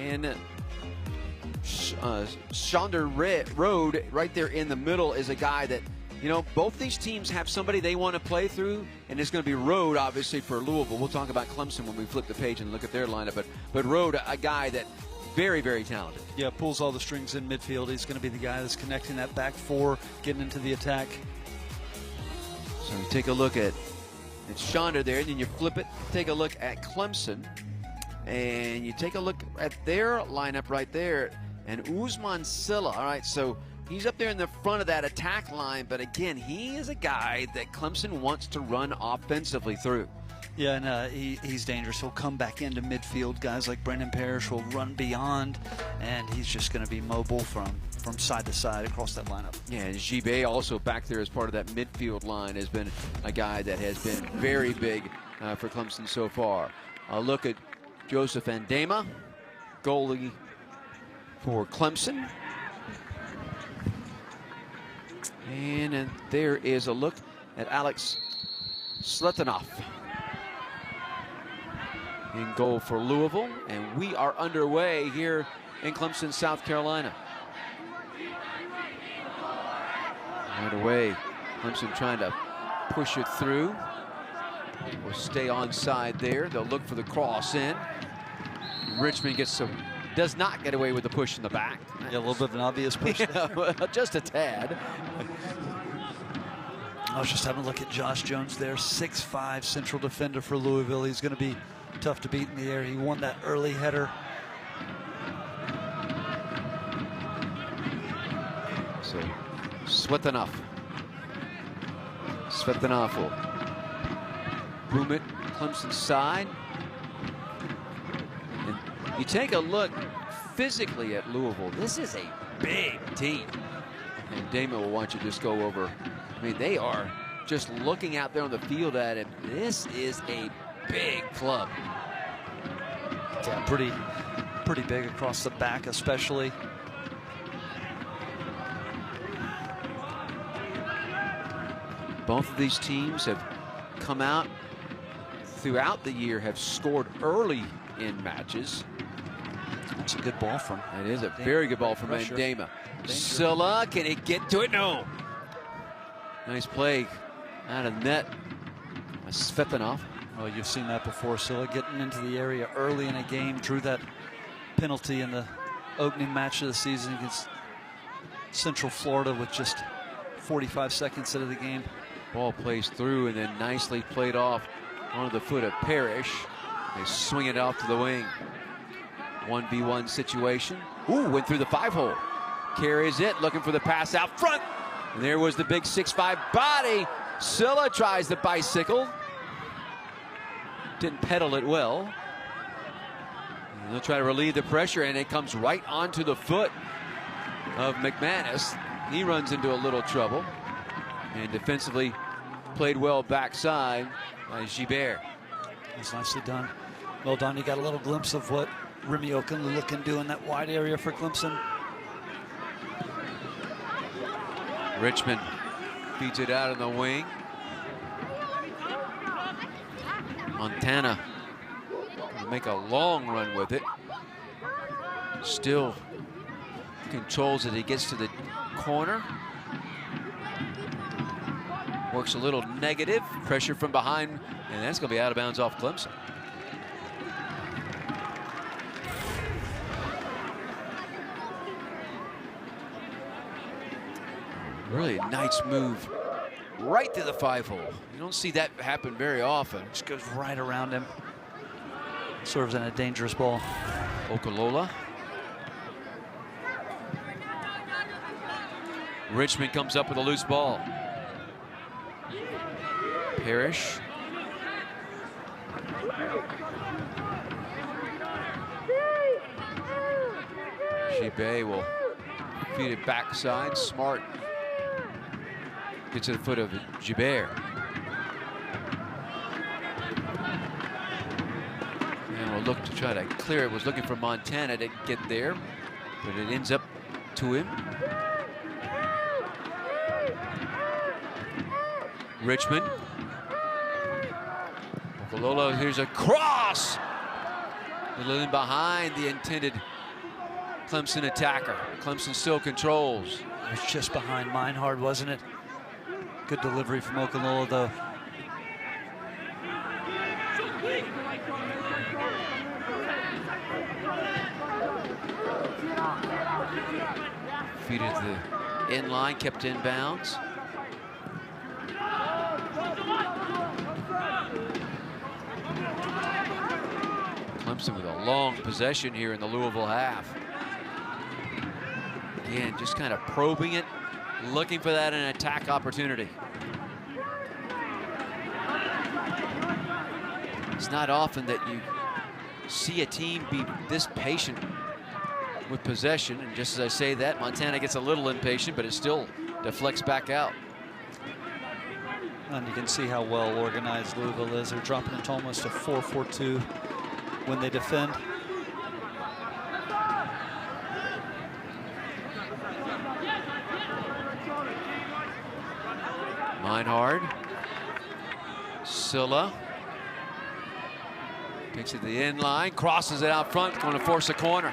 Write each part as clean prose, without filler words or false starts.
And Shonder Road right there in the middle is a guy that, you know, both these teams have somebody they want to play through, and it's going to be Road, obviously, for Louisville. We'll talk about Clemson when we flip the page and look at their lineup. But Road, a guy that very, very talented. Yeah, pulls all the strings in midfield. He's going to be the guy that's connecting that back four, getting into the attack. So you take a look at Shonder there, and then you flip it. Take a look at Clemson, and you take a look at their lineup right there, and Usman Silla. All right, so he's up there in the front of that attack line, but again, he is a guy that Clemson wants to run offensively through. Yeah, and he's dangerous. He'll come back into midfield. Guys like Brandon Parrish will run beyond, and he's just going to be mobile from side to side across that lineup. Yeah, and Gibet also back there as part of that midfield line has been a guy that has been very big for Clemson so far. Look at Joseph Andema, goalie for Clemson. And there is a look at Alex Sletanoff in goal for Louisville, and we are underway here in Clemson, South Carolina. Right away, Clemson trying to push it through. Will stay onside there. They'll look for the cross in. Richmond does not get away with the push in the back. Yeah, a little bit of an obvious push. Yeah, just a tad. I was just having a look at Josh Jones there, 6'5" central defender for Louisville. He's going to be tough to beat in the air. He won that early header. So Svetanoff will boom it Clemson's side. And you take a look physically at Louisville. This is a big team. And Damon will want you to just go over. I mean, they are just looking out there on the field at it. This is a big club. Yeah, pretty big across the back, especially. Both of these teams have come out throughout the year, have scored early in matches. That's a good ball from. It is a very good ball from Andema. Silla, can he get to it? No. Nice play out of net by Svetanoff. Well, you've seen that before. Silla getting into the area early in a game, drew that penalty in the opening match of the season against Central Florida with just 45 seconds into the game. Ball plays through and then nicely played off onto the foot of Parrish. They swing it off to the wing. 1v1 situation. Ooh, went through the 5-hole. Carries it, looking for the pass out front. And there was the big 6'5" body. Silla tries the bicycle. Didn't pedal it well. And they'll try to relieve the pressure, and it comes right onto the foot of McManus. He runs into a little trouble. And defensively played well backside by Gibert. That's nicely done. Well done. You got a little glimpse of what Remy Okunlulu can do in that wide area for Clemson. Richmond feeds it out in the wing. Montana will make a long run with it. Still controls it. He gets to the corner. Works a little negative. Pressure from behind. And that's going to be out of bounds off Clemson. Really a nice move right to the 5-hole. You don't see that happen very often. Just goes right around him. Serves in a dangerous ball. Okalola. Richmond comes up with a loose ball. Parrish. Gibet will feed it backside. Smart gets to the foot of Gibert. And will look to try to clear it. Was looking for Montana to get there, but it ends up to him. Richmond. Okalola, here's a cross. A little in behind the intended Clemson attacker. Clemson still controls. It was just behind Meinhard, wasn't it? Good delivery from Okunlola, though. Feed it to the in line, kept in bounds. Clemson with a long possession here in the Louisville half. Again, just kind of probing it, looking for that an attack opportunity. It's not often that you see a team be this patient with possession, and just as I say that, Montana gets a little impatient, but it still deflects back out. And you can see how well organized Louisville is. They're dropping into almost a 4-4-2 when they defend. Meinhard, Silla takes it to the end line, crosses it out front, going to force a corner.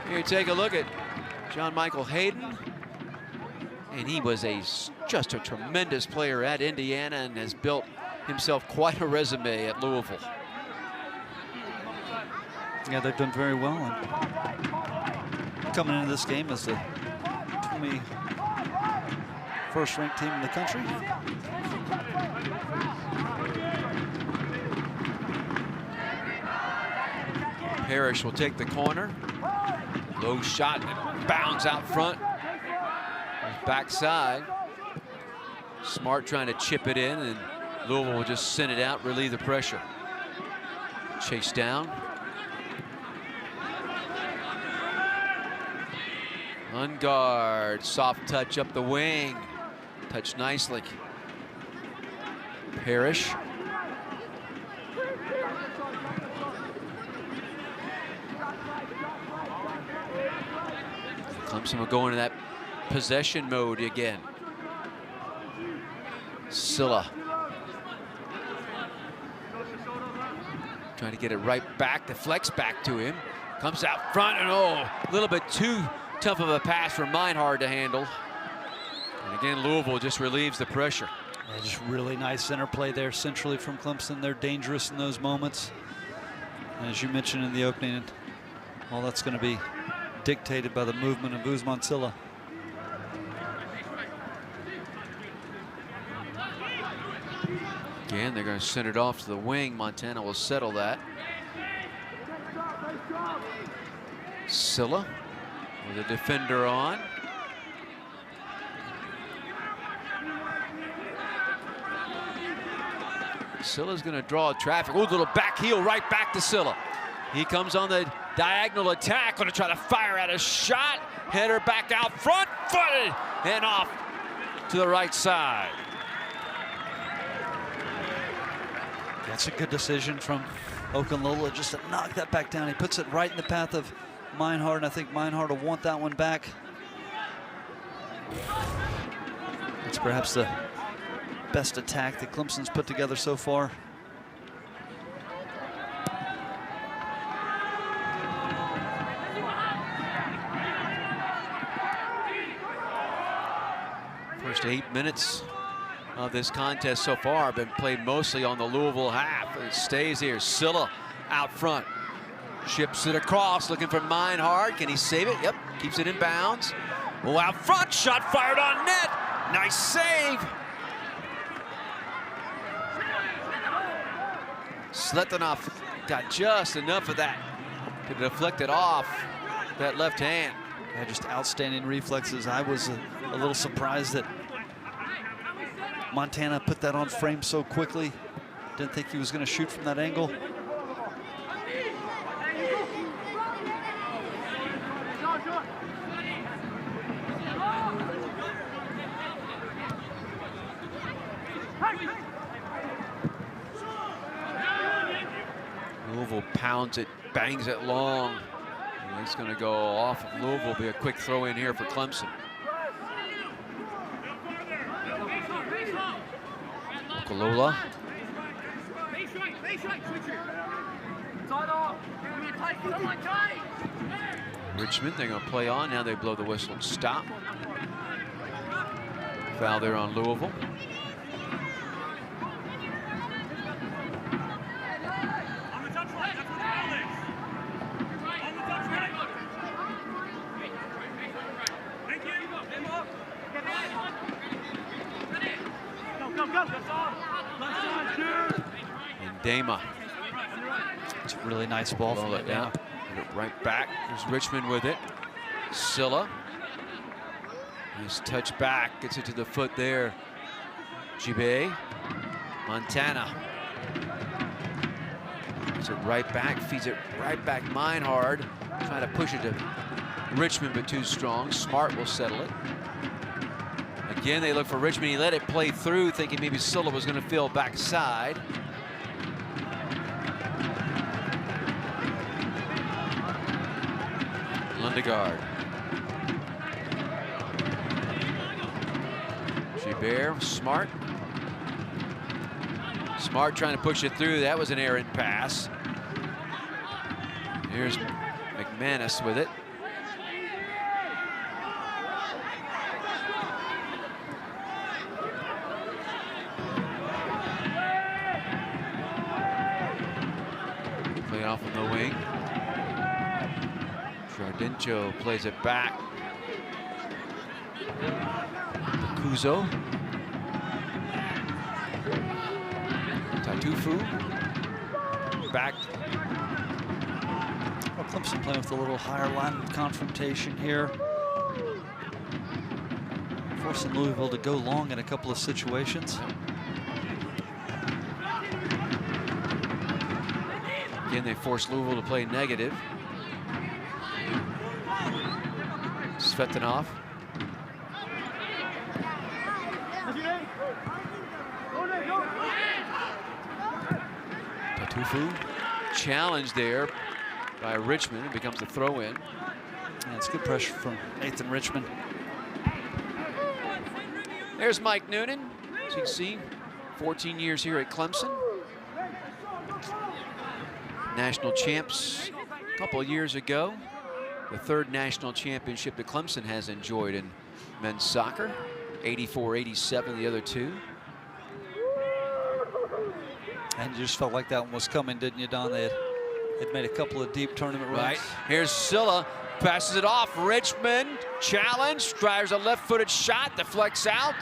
Here, take a look at John Michael Hayden. And he was just a tremendous player at Indiana and has built himself quite a resume at Louisville. Yeah, they've done very well. And coming into this game as the 21st ranked team in the country. Parrish will take the corner. Low shot, bounds out front. Backside. Smart trying to chip it in, and Louisville will just send it out, relieve the pressure. Chase down. Unguard, soft touch up the wing. Touched nicely. Parrish. Clemson will go into that possession mode again. Silla trying to get it right back, deflects back to him, comes out front, and a little bit too tough of a pass for Meinhard to handle. And again, Louisville just relieves the pressure. Yeah, just really nice interplay there centrally from Clemson. They're dangerous in those moments. And as you mentioned in the opening, all that's going to be dictated by the movement of Usman Silla. Again, they're going to send it off to the wing. Montana will settle that. Silla with a defender on. Silla's going to draw traffic. Ooh, little back heel right back to Silla. He comes on the diagonal attack, going to try to fire at a shot. Header back out front, footed and off to the right side. That's a good decision from Okunlola just to knock that back down. He puts it right in the path of Meinhard, and I think Meinhard will want that one back. It's perhaps the best attack that Clemson's put together so far. First 8 minutes of this contest so far have been played mostly on the Louisville half. It stays here. Silla out front. Chips it across, looking for Meinhard. Can he save it? Yep, keeps it in bounds. Oh, out front, shot fired on net. Nice save. Sletanov got just enough of that to deflect it off that left hand. Yeah, just outstanding reflexes. I was a little surprised that Montana put that on frame so quickly. Didn't think he was going to shoot from that angle. Louisville pounds it, bangs it long. And it's going to go off of Louisville. Be a quick throw in here for Clemson. Okunlola Richmond, they're going to play on. Now they blow the whistle and stop. Foul there on Louisville. And Dama. It's a really nice ball from it down. Right back. There's Richmond with it. Silla. Nice touch back. Gets it to the foot there. Gibe. Montana. Gets it right back. Feeds it right back. Meinhard. Trying to push it to Richmond, but too strong. Smart will settle it. Again, they look for Richmond. He let it play through, thinking maybe Silla was going to fill backside. Lundegaard. Gibert, Smart. Smart trying to push it through. That was an errant pass. Here's McManus with it. Play it off on the wing. Chardincho plays it back. Kuzo. Tatufu. Back. Well, Clemson playing with a little higher line confrontation here. Forcing Louisville to go long in a couple of situations. Again, they force Louisville to play negative. Svetanov. Tatufu. Challenge there by Richmond. It becomes a throw-in. Yeah, it's good pressure from Nathan Richmond. There's Mike Noonan. As you can see, 14 years here at Clemson. National champs a couple of years ago. The third national championship that Clemson has enjoyed in men's soccer. 84-87, the other two. And you just felt like that one was coming, didn't you, Don? They had made a couple of deep tournament runs. Right. Here's Silla. Passes it off. Richmond. Challenge. Drives a left-footed shot. Deflects out.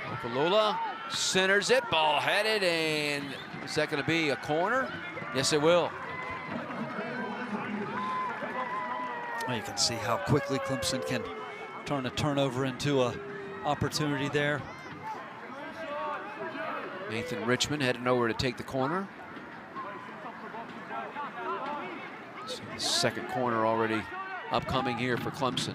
Okalula centers it. Ball headed. And is that going to be a corner? Yes, it will. Well, you can see how quickly Clemson can turn a turnover into an opportunity there. Nathan Richmond heading over to take the corner. So the second corner already upcoming here for Clemson.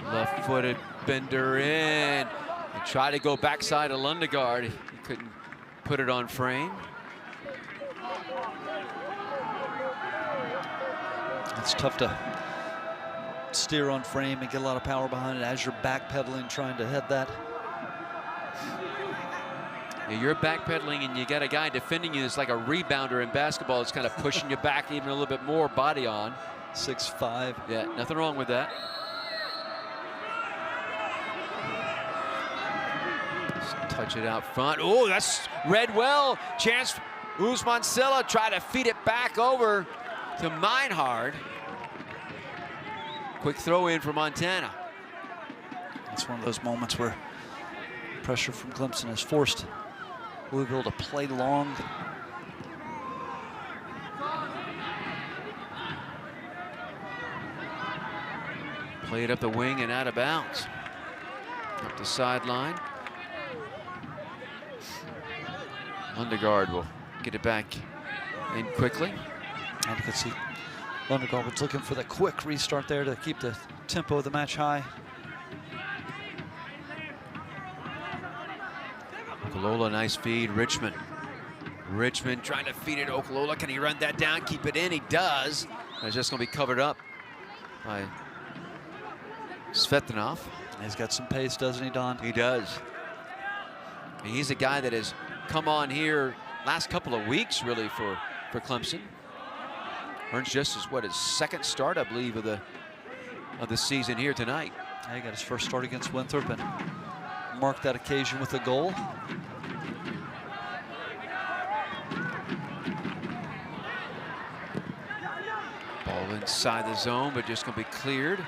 Left-footed bender in. He tried to go backside of Lundegaard. He couldn't put it on frame. It's tough to steer on frame and get a lot of power behind it as you're backpedaling, trying to head that. Yeah, you're backpedaling and you got a guy defending you that's like a rebounder in basketball. It's kind of pushing you back even a little bit more, body on. 6'5". Yeah, nothing wrong with that. Just touch it out front. Oh, that's read well. Chance. Usman Silla try to feed it back over to Meinhard. Quick throw in for Montana. It's one of those moments where pressure from Clemson has forced Louisville to play long. Play it up the wing and out of bounds. Up the sideline. Lundegaard will get it back in quickly. And you can see Lundegaard was looking for the quick restart there to keep the tempo of the match high. Kalola, nice feed. Richmond. Richmond trying to feed it to Oklahoma. Can he run that down, keep it in? He does. It's just going to be covered up by Svetanov. He's got some pace, doesn't he, Don? He does. He's a guy that has come on here last couple of weeks, really, for Clemson. Earns just his second start, I believe, of the season here tonight. Yeah, he got his first start against Winthrop and marked that occasion with a goal. Ball inside the zone, but just going to be cleared.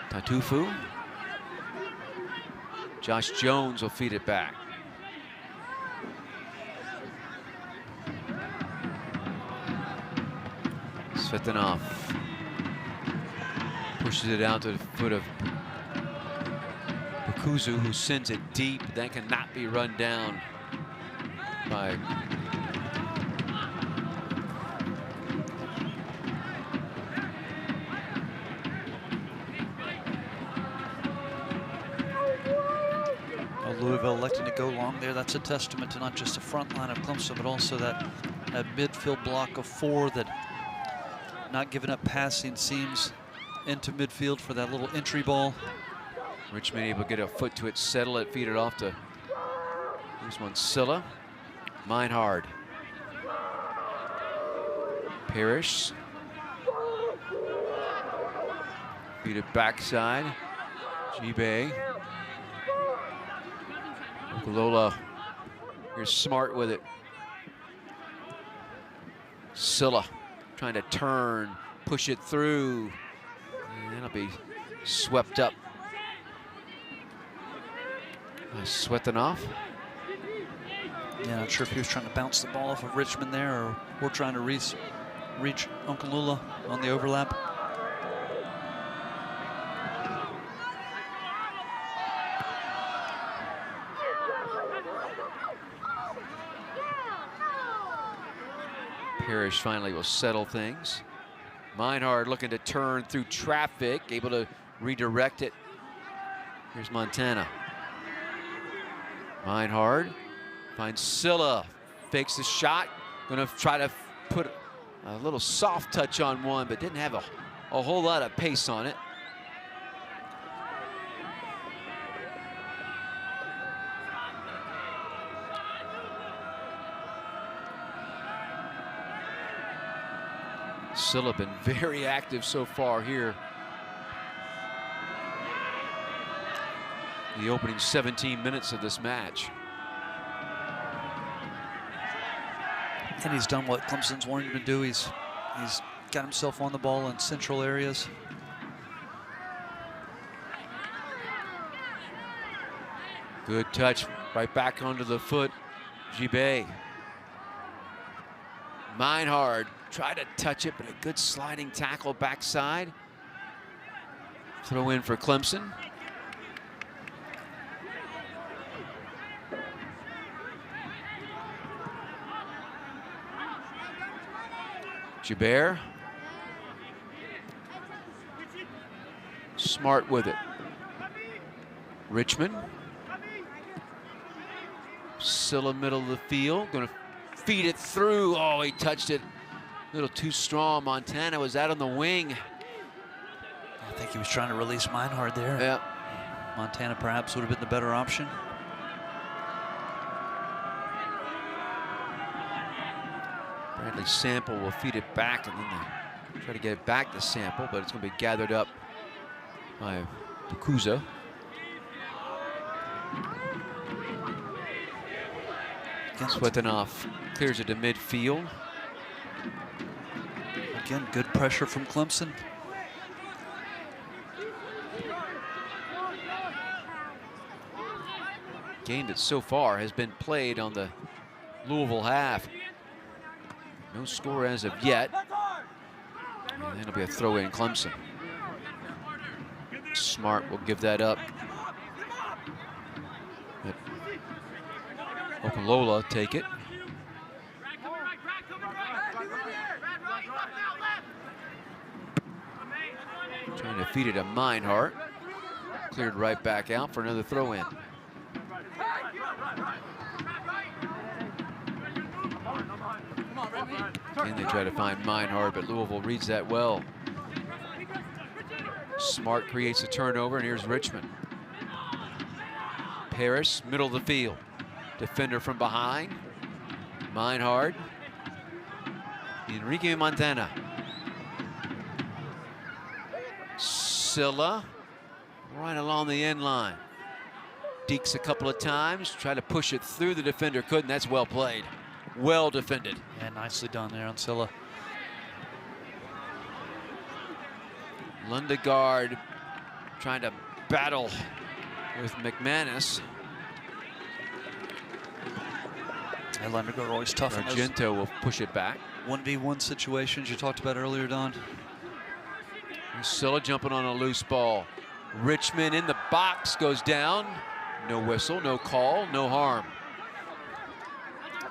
Tatufu. Josh Jones will feed it back. Svetanov pushes it out to the foot of Kuzu, who sends it deep. That cannot be run down by Louisville electing to go long there. That's a testament to not just the front line of Clemson, but also that midfield block of four that not giving up passing seams into midfield for that little entry ball. Richmond able to get a foot to it, settle it, feed it off to, here's one, Silla. Meinhard. Parrish. Feed it backside. G-Bay. Lola, you're smart with it. Silla trying to turn, push it through, and it'll be swept up. Svetanov. Yeah, not sure if he was trying to bounce the ball off of Richmond there, or we're trying to reach Onkalula on the overlap. Parrish finally will settle things. Meinhard looking to turn through traffic, able to redirect it. Here's Montana. Meinhard finds Silla, fakes the shot. Gonna try to put a little soft touch on one, but didn't have a whole lot of pace on it. Silla been very active so far here. The opening 17 minutes of this match. And he's done what Clemson's wanted him to do. He's got himself on the ball in central areas. Good touch right back onto the foot. G-Bay. Meinhard tried to touch it, but a good sliding tackle backside. Throw in for Clemson. Jabert. Smart with it. Richmond. Silla middle of the field. Gonna feed it through. Oh, he touched it a little too strong. Montana was out on the wing. I think he was trying to release Meinhard there. Yeah. Montana perhaps would have been the better option. Bradley Sample will feed it back, and then they try to get it back to Sample, but it's going to be gathered up by Bukuza. Svetanov clears it to midfield. Again, good pressure from Clemson. Game that so far has been played on the Louisville half. No score as of yet. And it'll be a throw in Clemson. Smart will give that up. But Okunlola take it. Trying to feed it to Meinhard. cleared right back out for another throw in. And they try to find Meinhardt, but Louisville reads that well. Smart creates a turnover, and here's Richmond. Paris, middle of the field. Defender from behind. Meinhardt. Enrique Montana. Silla right along the end line. Deeks a couple of times, try to push it through. The defender couldn't. That's well played. Well defended. Yeah, nicely done there on Silla. Lundegaard trying to battle with McManus. And Lundegaard always tough. Argento will push it back. 1v1 situations you talked about earlier, Don. Silla jumping on a loose ball. Richmond in the box, goes down. No whistle, no call, no harm.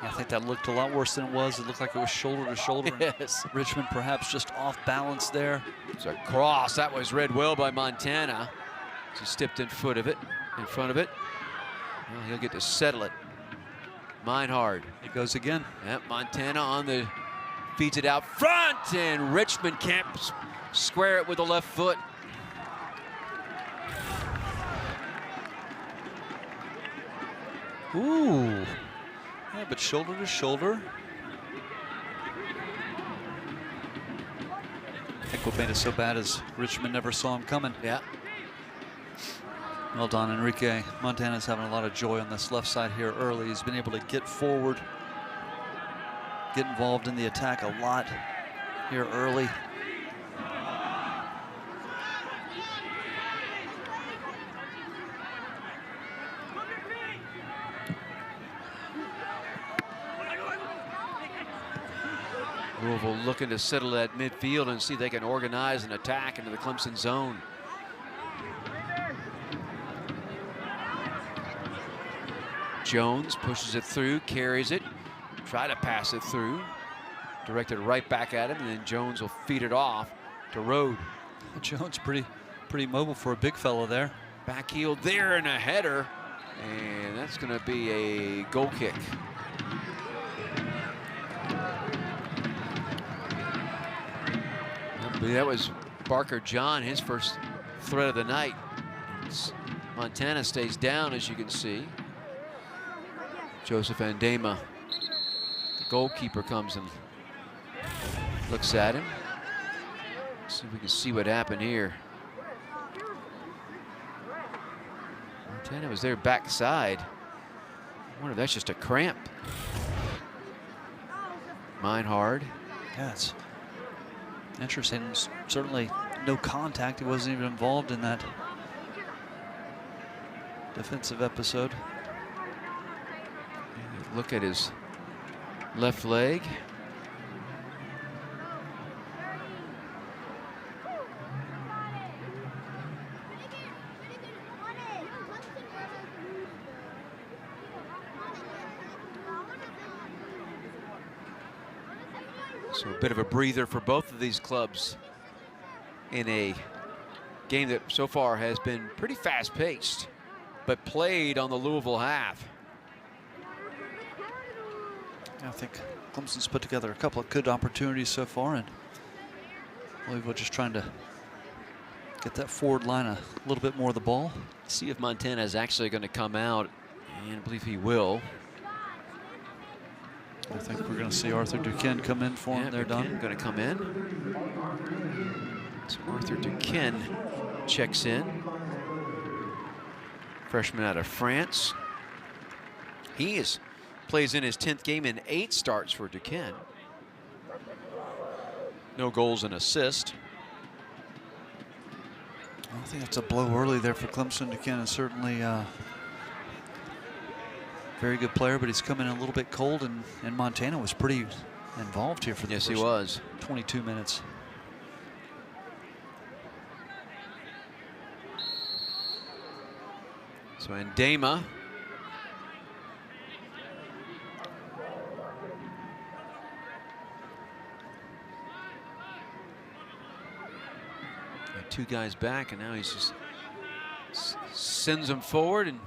I think that looked a lot worse than it was. It looked like it was shoulder to shoulder. Yes. Richmond perhaps just off balance there. It's a cross. That was read well by Montana. He stepped in front of it. Well, he'll get to settle it. Meinhardt. It goes again. Yep, Montana on the feeds it out front, and Richmond can't square it with the left foot. Ooh. Yeah, but shoulder to shoulder. I think what made it so bad is Richmond never saw him coming. Yeah. Well done, Enrique. Montana's having a lot of joy on this left side here early. He's been able to get forward, get involved in the attack a lot here early. Louisville looking to settle that midfield and see if they can organize an attack into the Clemson zone. Jones pushes it through, carries it, try to pass it through, directed right back at him, and then Jones will feed it off to Rode. Jones pretty mobile for a big fella there. Back heel there and a header, and that's going to be a goal kick. That was Barker John, his first threat of the night. Montana stays down, as you can see. Joseph Andema, the goalkeeper, comes and looks at him. See if we can see what happened here. Montana was there backside. I wonder if that's just a cramp. Meinhardt. Yeah, it's interesting. Certainly no contact. He wasn't even involved in that defensive episode. Look at his left leg. So a bit of a breather for both of these clubs in a game that so far has been pretty fast-paced, but played on the Louisville half. I think Clemson's put together a couple of good opportunities so far, and Louisville just trying to get that forward line a little bit more of the ball. See if Montana is actually going to come out, and I believe he will. I think we're going to see Arthur Duquesne come in for him there, Don. Going to come in. So Arthur Duquesne checks in. Freshman out of France. He plays in his 10th game in 8 starts for Duquesne. No goals and assist. I think that's a blow early there for Clemson. Duquesne is certainly very good player, but he's coming in a little bit cold, and Montana was pretty involved here for the yes, first he was. 22 minutes. So Andema. Two guys back, and now he's just Sends him forward, and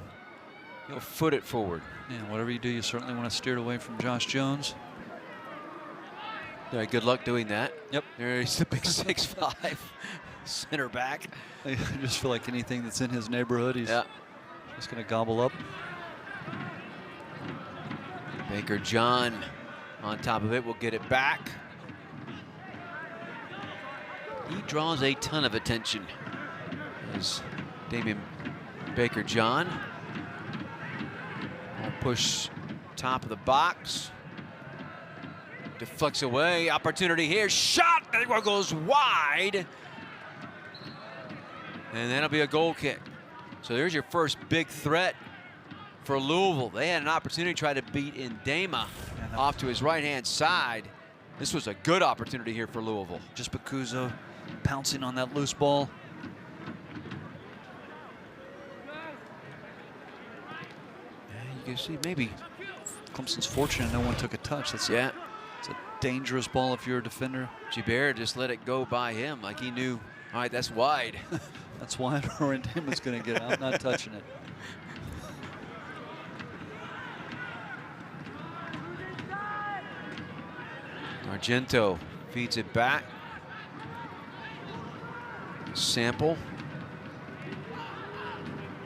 he'll foot it forward. Yeah, whatever you do, you certainly want to steer it away from Josh Jones. Yeah, good luck doing that. Yep. There's the big 6'5" center back. I just feel like anything that's in his neighborhood, he's just going to gobble up. Baker John on top of it will get it back. He draws a ton of attention as Damian Baker John. I'll push top of the box. Deflects away. Opportunity here. Shot. That one goes wide. And that'll be a goal kick. So there's your first big threat for Louisville. They had an opportunity to try to beat Ndema off to his right-hand side. This was a good opportunity here for Louisville. Just Bakuzo pouncing on that loose ball. You can see maybe Clemson's fortunate no one took a touch. It's a dangerous ball if you're a defender. Gibert just let it go by him like he knew, all right, that's wide. That's wide, or Ndema's going to get out, not touching it. Argento feeds it back. Sample.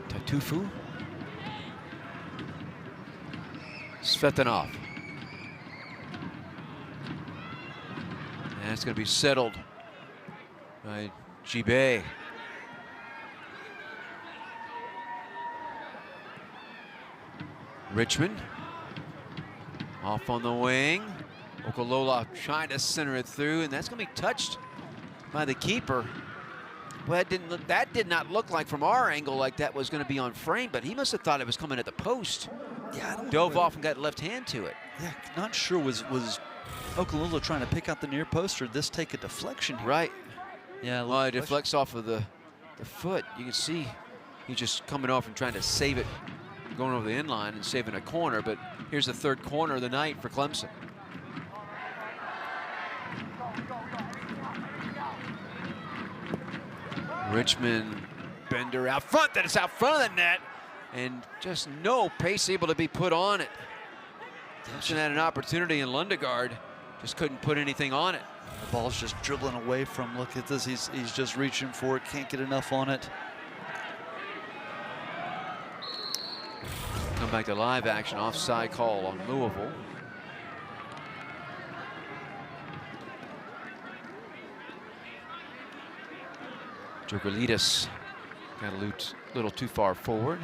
Tatufu. Svetanov. And it's going to be settled by Gibet. Richmond off on the wing. Okolola trying to center it through, and that's going to be touched by the keeper. Well, that did not look like from our angle like that was going to be on frame, but he must have thought it was coming at the post. Yeah, I don't dove off and got left hand to it. Yeah, not sure was Okolola trying to pick out the near post, or this take a deflection here? Right. Yeah. Well, it deflects off of the foot. You can see he's just coming off and trying to save it, going over the inline and saving a corner. But here's the third corner of the night for Clemson. Richmond, Bender out front. That is out front of the net, and just no pace able to be put on it. Clemson had an opportunity, and Lundegaard just couldn't put anything on it. The ball's just dribbling away from. Look at this. He's just reaching for it. Can't get enough on it. Come back to live action. Offside call on Louisville. Georgalides got a little too far forward.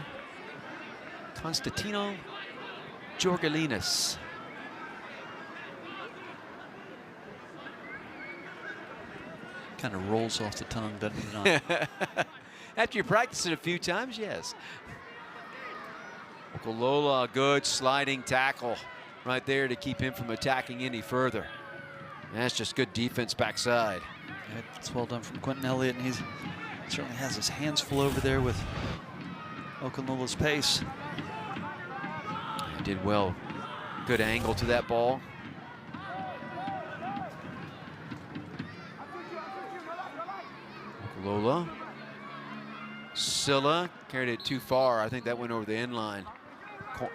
Constantino Georgalides. Kind of rolls off the tongue, doesn't it? Not? After you practice it a few times, yes. Okolola, good sliding tackle right there to keep him from attacking any further. And that's just good defense backside. Yeah, it's well done from Quentin Elliott, and he certainly has his hands full over there with Okolola's pace. He did well. Good angle to that ball. Okolola. Silla carried it too far. I think that went over the end line.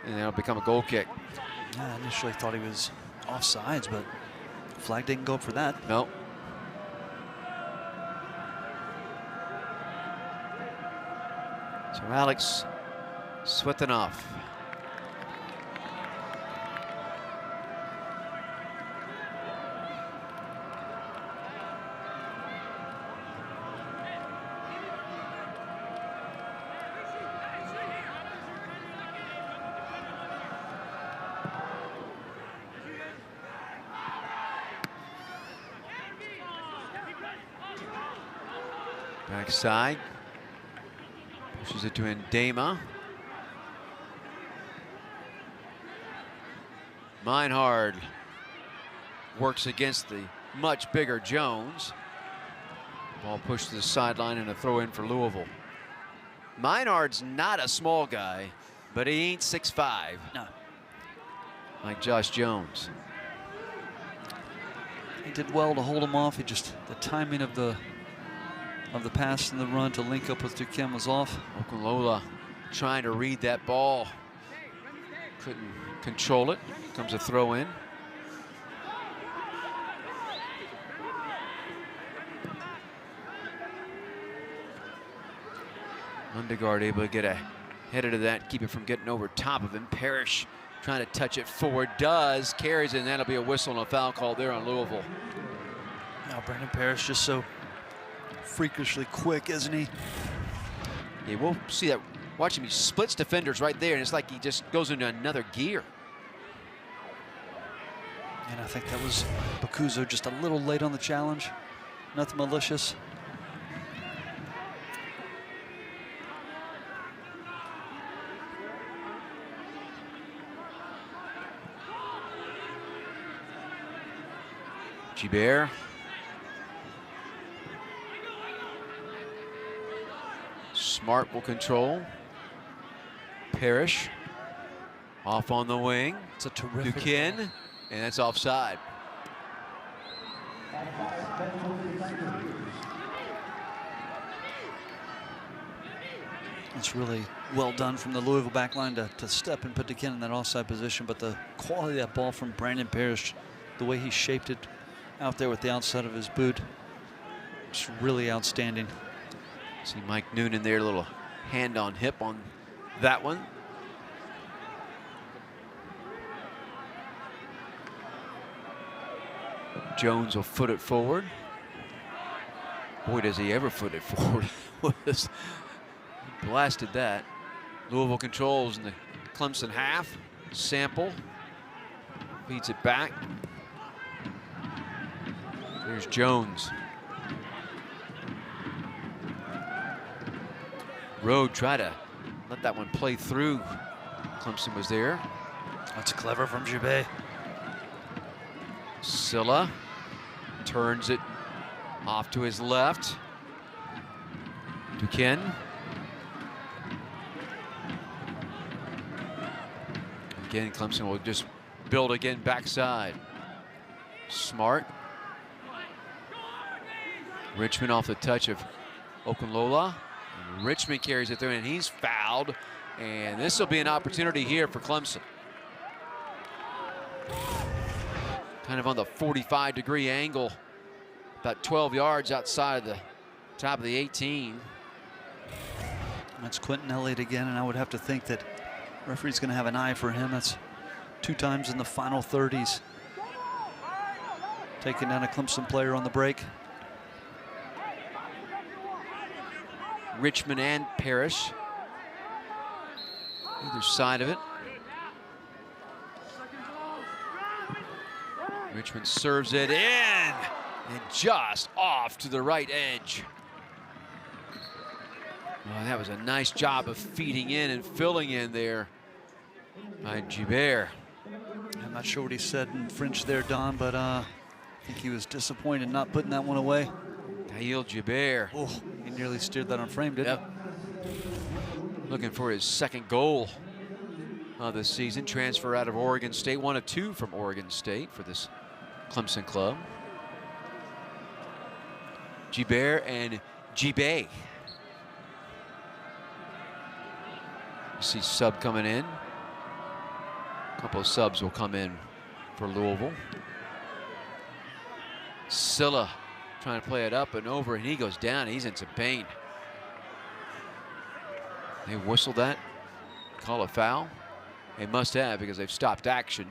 And that'll become a goal kick. Yeah, I initially thought he was offsides, but flag didn't go up for that. Nope. So Alex Svetanov. Backside. Pushes it to Ndema. Meinhard works against the much bigger Jones. Ball pushed to the sideline and a throw in for Louisville. Meinhard's not a small guy, but he ain't 6'5". No. Like Josh Jones. He did well to hold him off. He just, the timing of the of the pass and the run to link up with Duquesne was off. Okunlola trying to read that ball. Couldn't control it. Comes a throw in. Lundegaard able to get a header to that, keep it from getting over top of him. Parrish trying to touch it forward, does, carries it, and that'll be a whistle and a foul call there on Louisville. Now Brandon Parrish just so freakishly quick, isn't he? Yeah, we'll see that. Watch him, he splits defenders right there, and it's like he just goes into another gear. And I think that was Bakuzo just a little late on the challenge. Nothing malicious. Gibert. Smart will control. Parrish off on the wing. It's a terrific Duquesne, ball. and that's offside. It's really well done from the Louisville back line to step and put Duquesne in that offside position, but the quality of that ball from Brandon Parrish, the way he shaped it out there with the outside of his boot, it's really outstanding. See Mike Noonan there, a little hand on hip on that one. Jones will foot it forward. Boy, does he ever foot it forward. Blasted that. Louisville controls in the Clemson half. Sample feeds it back. There's Jones. Rode tried to let that one play through. Clemson was there. That's clever from Jubé. Silla turns it off to his left. Duquesne. Again, Clemson will just build again backside. Smart. Richmond off the touch of Okunlola. Richmond carries it through, and he's fouled. And this will be an opportunity here for Clemson. Kind of on the 45-degree angle, about 12 yards outside of the top of the 18. That's Quentin Elliott again, and I would have to think that referee's going to have an eye for him. That's 2 times in the final 30s. Taking down a Clemson player on the break. Richmond and Parrish, either side of it. Richmond serves it in, and just off to the right edge. Oh, that was a nice job of feeding in and filling in there by Gibert. I'm not sure what he said in French there, Don, but I think he was disappointed not putting that one away. Tahil Gibert. Oh, he nearly steered that on frame, didn't he? Looking for his second goal of the season. Transfer out of Oregon State. 1 of 2 from Oregon State for this Clemson club. Gibert and Gibé. You see sub coming in. A couple of subs will come in for Louisville. Silla trying to play it up and over, and he goes down. He's in some pain. They whistled that, call a foul. They must have, because they've stopped action.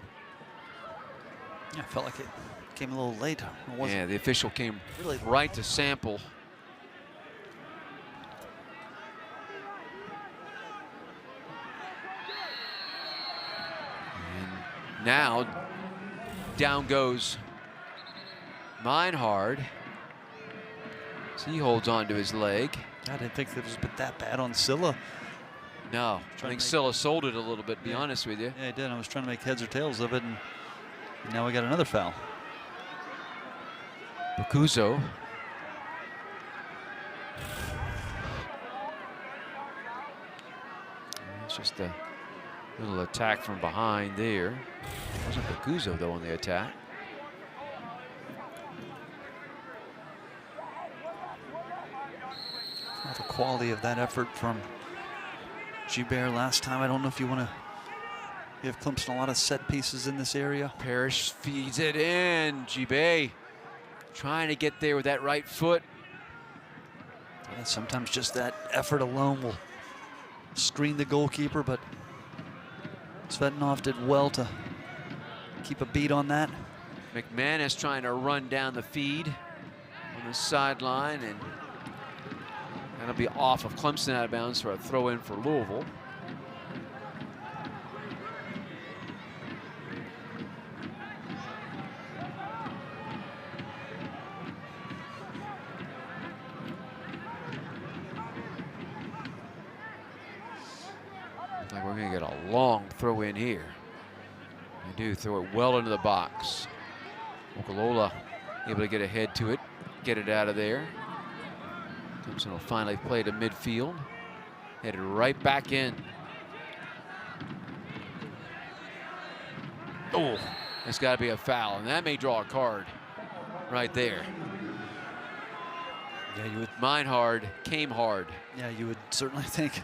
Yeah, I felt like it came a little late. Yeah, the official came really right to Sample. And now down goes Meinhard. So he holds on to his leg. I didn't think it was that bad on Silla. No, I think Silla sold it a little bit, to be honest with you. Yeah, he did. I was trying to make heads or tails of it, and now we got another foul. Bakuzo. It's just a little attack from behind there. It wasn't Bakuzo, though, on the attack. Well, the quality of that effort from Gibert last time. I don't know if you want to give Clemson a lot of set pieces in this area. Parrish feeds it in. Gibert trying to get there with that right foot. Yeah, sometimes just that effort alone will screen the goalkeeper, but Svetnov did well to keep a beat on that. McManus trying to run down the feed on the sideline, and that'll be off of Clemson out of bounds for a throw in for Louisville. Like we're going to get a long throw in here. They do throw it well into the box. Okalola able to get ahead to it, get it out of there. Clemson will finally play to midfield. Headed right back in. Oh, it's got to be a foul, and that may draw a card right there. Yeah, you would. Mine hard, came hard. Yeah, you would certainly think.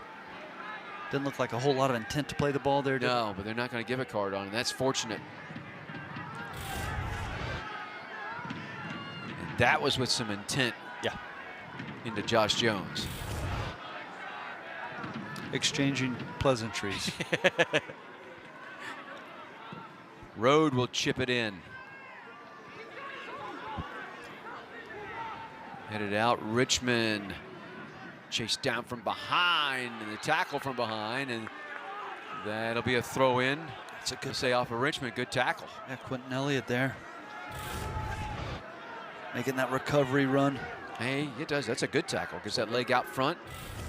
Didn't look like a whole lot of intent to play the ball there. No, but they're not going to give a card on it. That's fortunate. And that was with some intent. Yeah. Into Josh Jones. Exchanging pleasantries. Road will chip it in. Headed out, Richmond. Chased down from behind, and the tackle from behind, and that'll be a throw in. It's a good say off of Richmond. Good tackle. Yeah, Quentin Elliott there. Making that recovery run. Hey, it does. That's a good tackle. Gets that leg out front.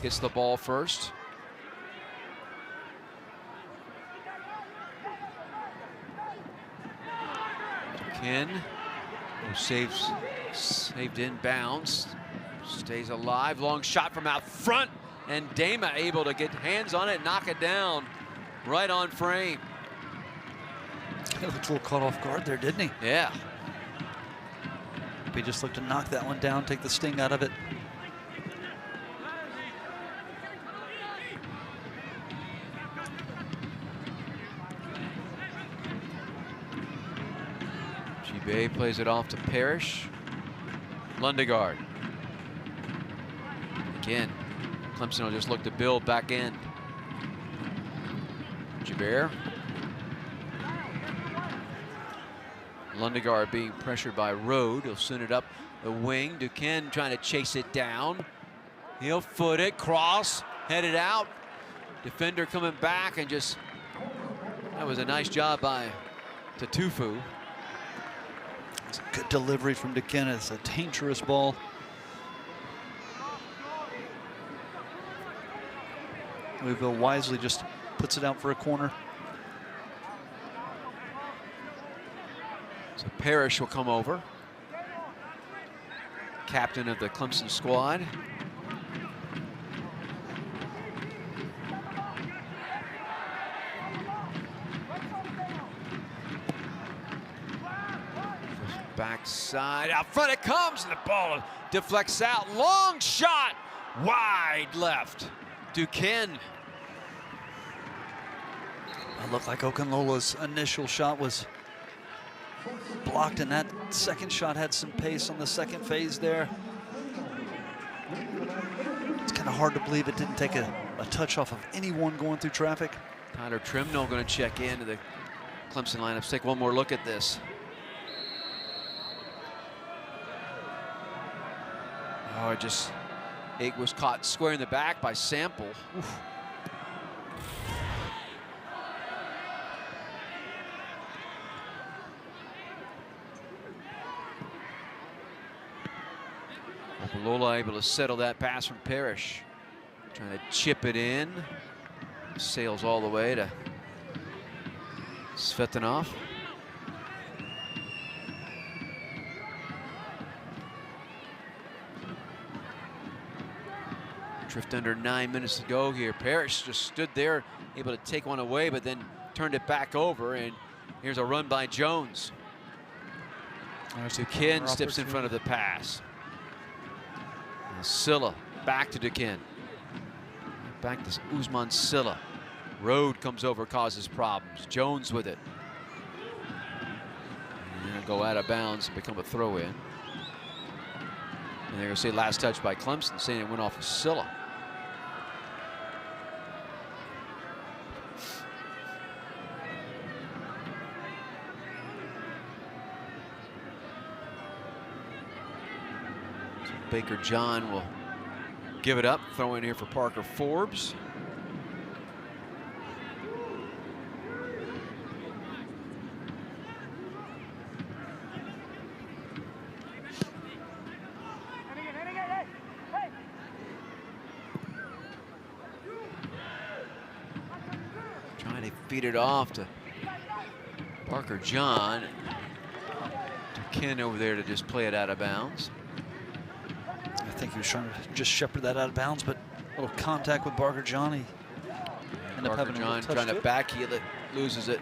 Gets the ball first. Ken, who saved in bounds. Stays alive. Long shot from out front. And Dama able to get hands on it, knock it down right on frame. He looked a little caught off guard there, didn't he? Yeah. He just looked to knock that one down, take the sting out of it. Gibert plays it off to Parrish. Lundegaard. Again, Clemson will just look to build back in. Gibert. Lundegaard being pressured by Rode. He'll send it up the wing. Duquesne trying to chase it down. He'll foot it, cross, headed out. Defender coming back and just, that was a nice job by Tatufu. It's a good delivery from Duquesne. It's a dangerous ball. Louisville wisely just puts it out for a corner. So Parrish will come over. Captain of the Clemson squad. Backside, out front it comes, and the ball deflects out. Long shot, wide left. Duquesne. It looked like Okunlola's initial shot was blocked, and that second shot had some pace on the second phase there. It's kind of hard to believe it didn't take a touch off of anyone going through traffic. Tyler Trimnell going to check into the Clemson lineup. Let's take one more look at this. Oh, it was caught square in the back by Sample. Oof. Lola able to settle that pass from Parrish. Trying to chip it in. Sails all the way to Svetnov. Drift under 9 minutes to go here. Parrish just stood there, able to take one away, but then turned it back over. And here's a run by Jones. Duquesne steps in front of the pass. Silla Back to Duquesne. Back to Usman Silla. Road comes over, causes problems. Jones with it. And it'll go out of bounds and become a throw-in. And they're going to say last touch by Clemson, saying it went off of Silla. So Baker John will give it up. Throw in here for Parker Forbes. Trying to feed it off to Parker John. Duquesne over there to just play it out of bounds. I think he was trying to just shepherd that out of bounds, but a little contact with Parker John. He ended up having John trying to backheel it, loses it.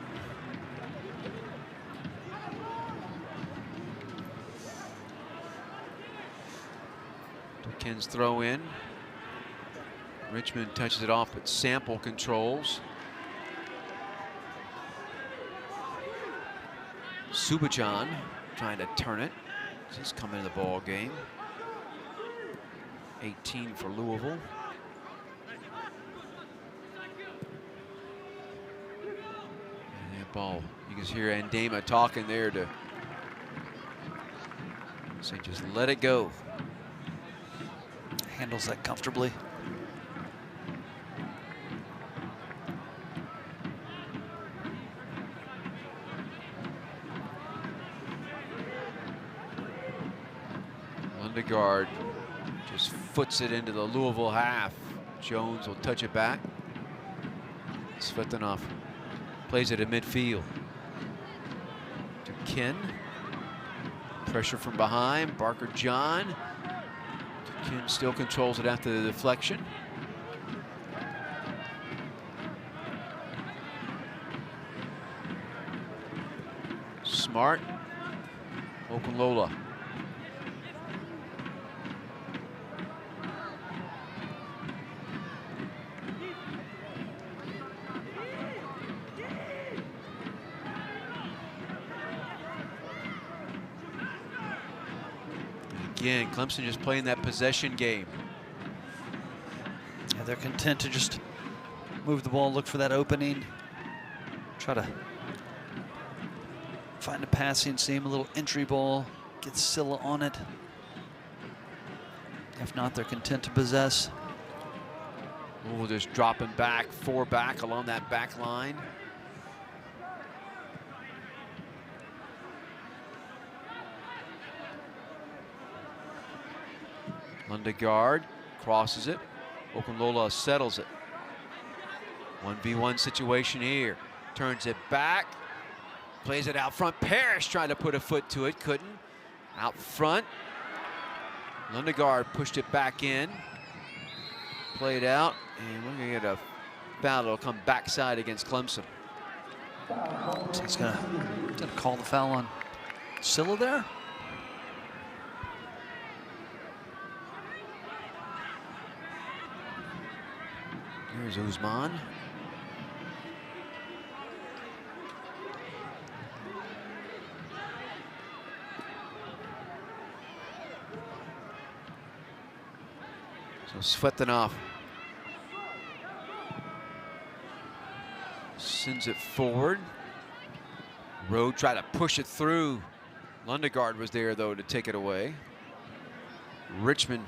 Duquesne's throw in. Richmond touches it off, but Sample controls. Subachan trying to turn it. He's coming to the ball game. 18 for Louisville. And that ball, you can hear Andema talking there to say just let it go. Handles that comfortably. Lundegaard just foots it into the Louisville half. Jones will touch it back. Svetanov plays it in midfield. Duquesne. Pressure from behind. Parker John. Duquesne still controls it after the deflection. Smart. Okunlola. Again, Clemson just playing that possession game. Yeah, they're content to just move the ball, look for that opening, try to find a passing seam, a little entry ball, get Silla on it. If not, they're content to possess. Louisville just dropping back, 4 back along that back line. Lundegaard crosses it. Okunlola settles it. 1v1 situation here. Turns it back. Plays it out front. Parrish trying to put a foot to it. Couldn't. Out front. Lundegaard pushed it back in. Played out. And we're going to get a foul. It'll come backside against Clemson. So he's going to call the foul on Silla there. Here's Usman. So Svetanov sends it forward. Rowe tried to push it through. Lundegaard was there, though, to take it away. Richmond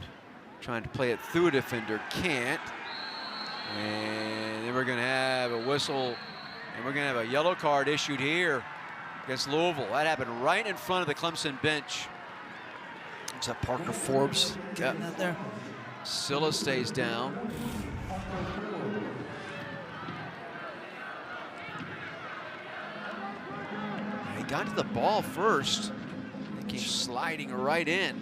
trying to play it through a defender, can't. And then we're going to have a whistle, and we're going to have a yellow card issued here against Louisville. That happened right in front of the Clemson bench. Is that Parker Forbes getting that there? Silla stays down. He got to the ball first. He came sliding right in.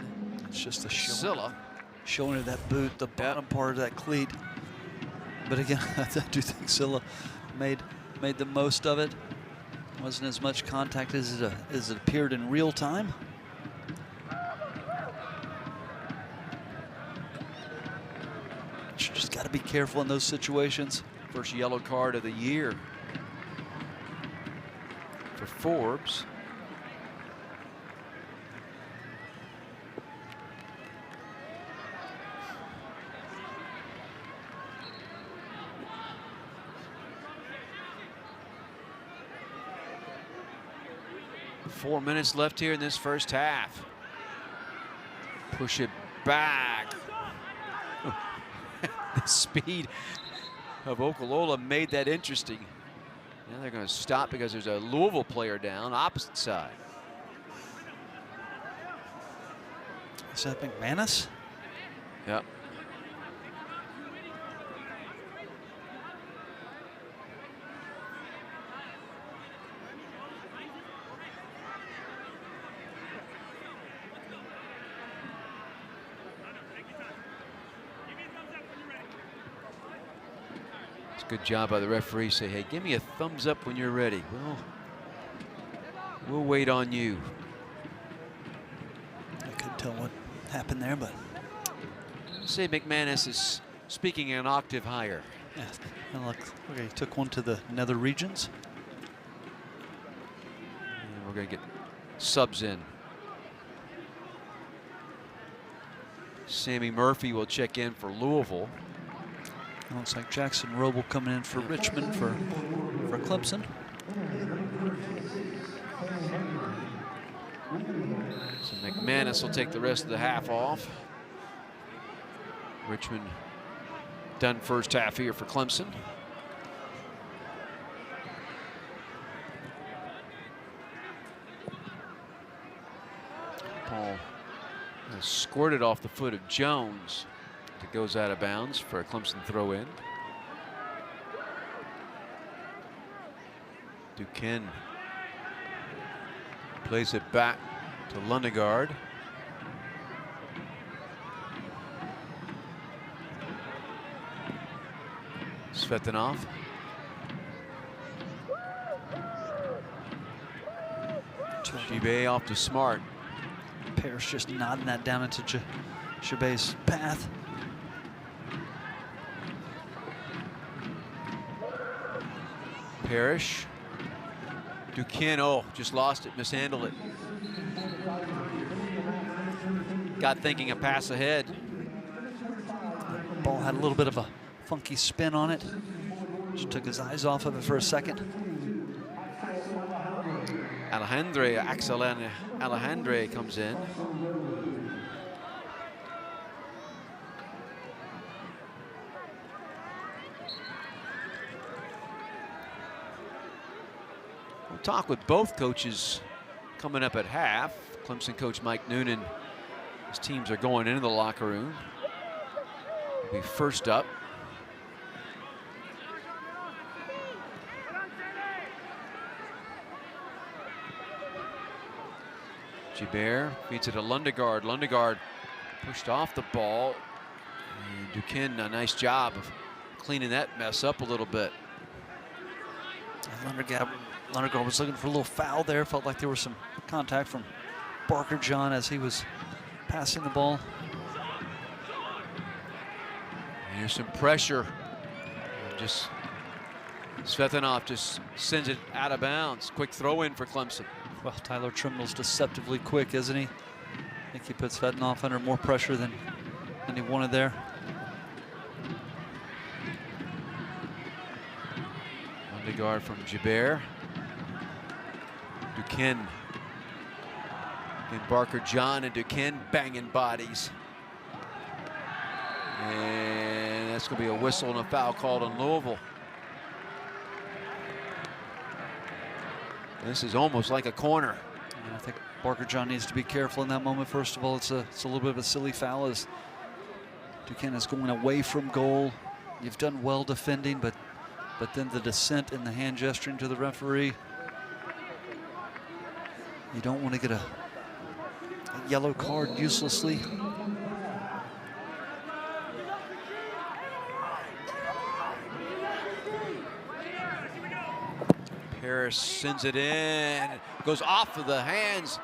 It's just a Silla showing of that boot, the bottom part of that cleat. But again, I do think Silla made the most of it. Wasn't as much contact as it appeared in real time. to be careful in those situations. First yellow card of the year for Forbes. Four minutes left here in this first half. Push it back. The speed of Okolala made that interesting. Now they're going to stop because there's a Louisville player down, opposite side. Is that McManus? Yep. Good job by the referee. Say, hey, give me a thumbs up when you're ready. We'll wait on you. I couldn't tell what happened there, but say McManus is speaking an octave higher. Yeah, and look, okay, he took one to the nether regions. And we're going to get subs in. Sammy Murphy will check in for Louisville. Looks like Jackson Roble coming in for Richmond for Clemson. So McManus will take the rest of the half off. Richmond done first half here for Clemson. Paul has squirted off the foot of Jones. It goes out of bounds for a Clemson throw in. Duquesne plays it back to Lundegaard. Svetanov. Chibé off to Smart. Parrish just nodding that down into Chibé's path. Parrish. Duquesne, oh, just lost it, mishandled it. Got thinking a pass ahead. Ball had a little bit of a funky spin on it. Just took his eyes off of it for a second. Axel Alejandre comes in. We'll talk with both coaches coming up at half. Clemson coach Mike Noonan, his teams are going into the locker room. He'll be first up. Gibert beats it to Lundegaard. Lundegaard pushed off the ball. And Duquesne, a nice job of cleaning that mess up a little bit. Lundegaard was looking for a little foul there. Felt like there was some contact from Barker John as he was passing the ball. Here's some pressure. Just Svetanov just sends it out of bounds. Quick throw in for Clemson. Well, Tyler Trimmel's deceptively quick, isn't he? I think he puts Svetanov under more pressure than he wanted there. Lundegaard from Gibert. Duquesne. And Barker John and Duquesne banging bodies. And that's going to be a whistle and a foul called on Louisville. This is almost like a corner. And I think Barker John needs to be careful in that moment. First of all, it's a little bit of a silly foul as Duquesne is going away from goal. You've done well defending, but then the descent and the hand gesturing to the referee. You don't want to get a yellow card uselessly. Harris sends it in, goes off of the hands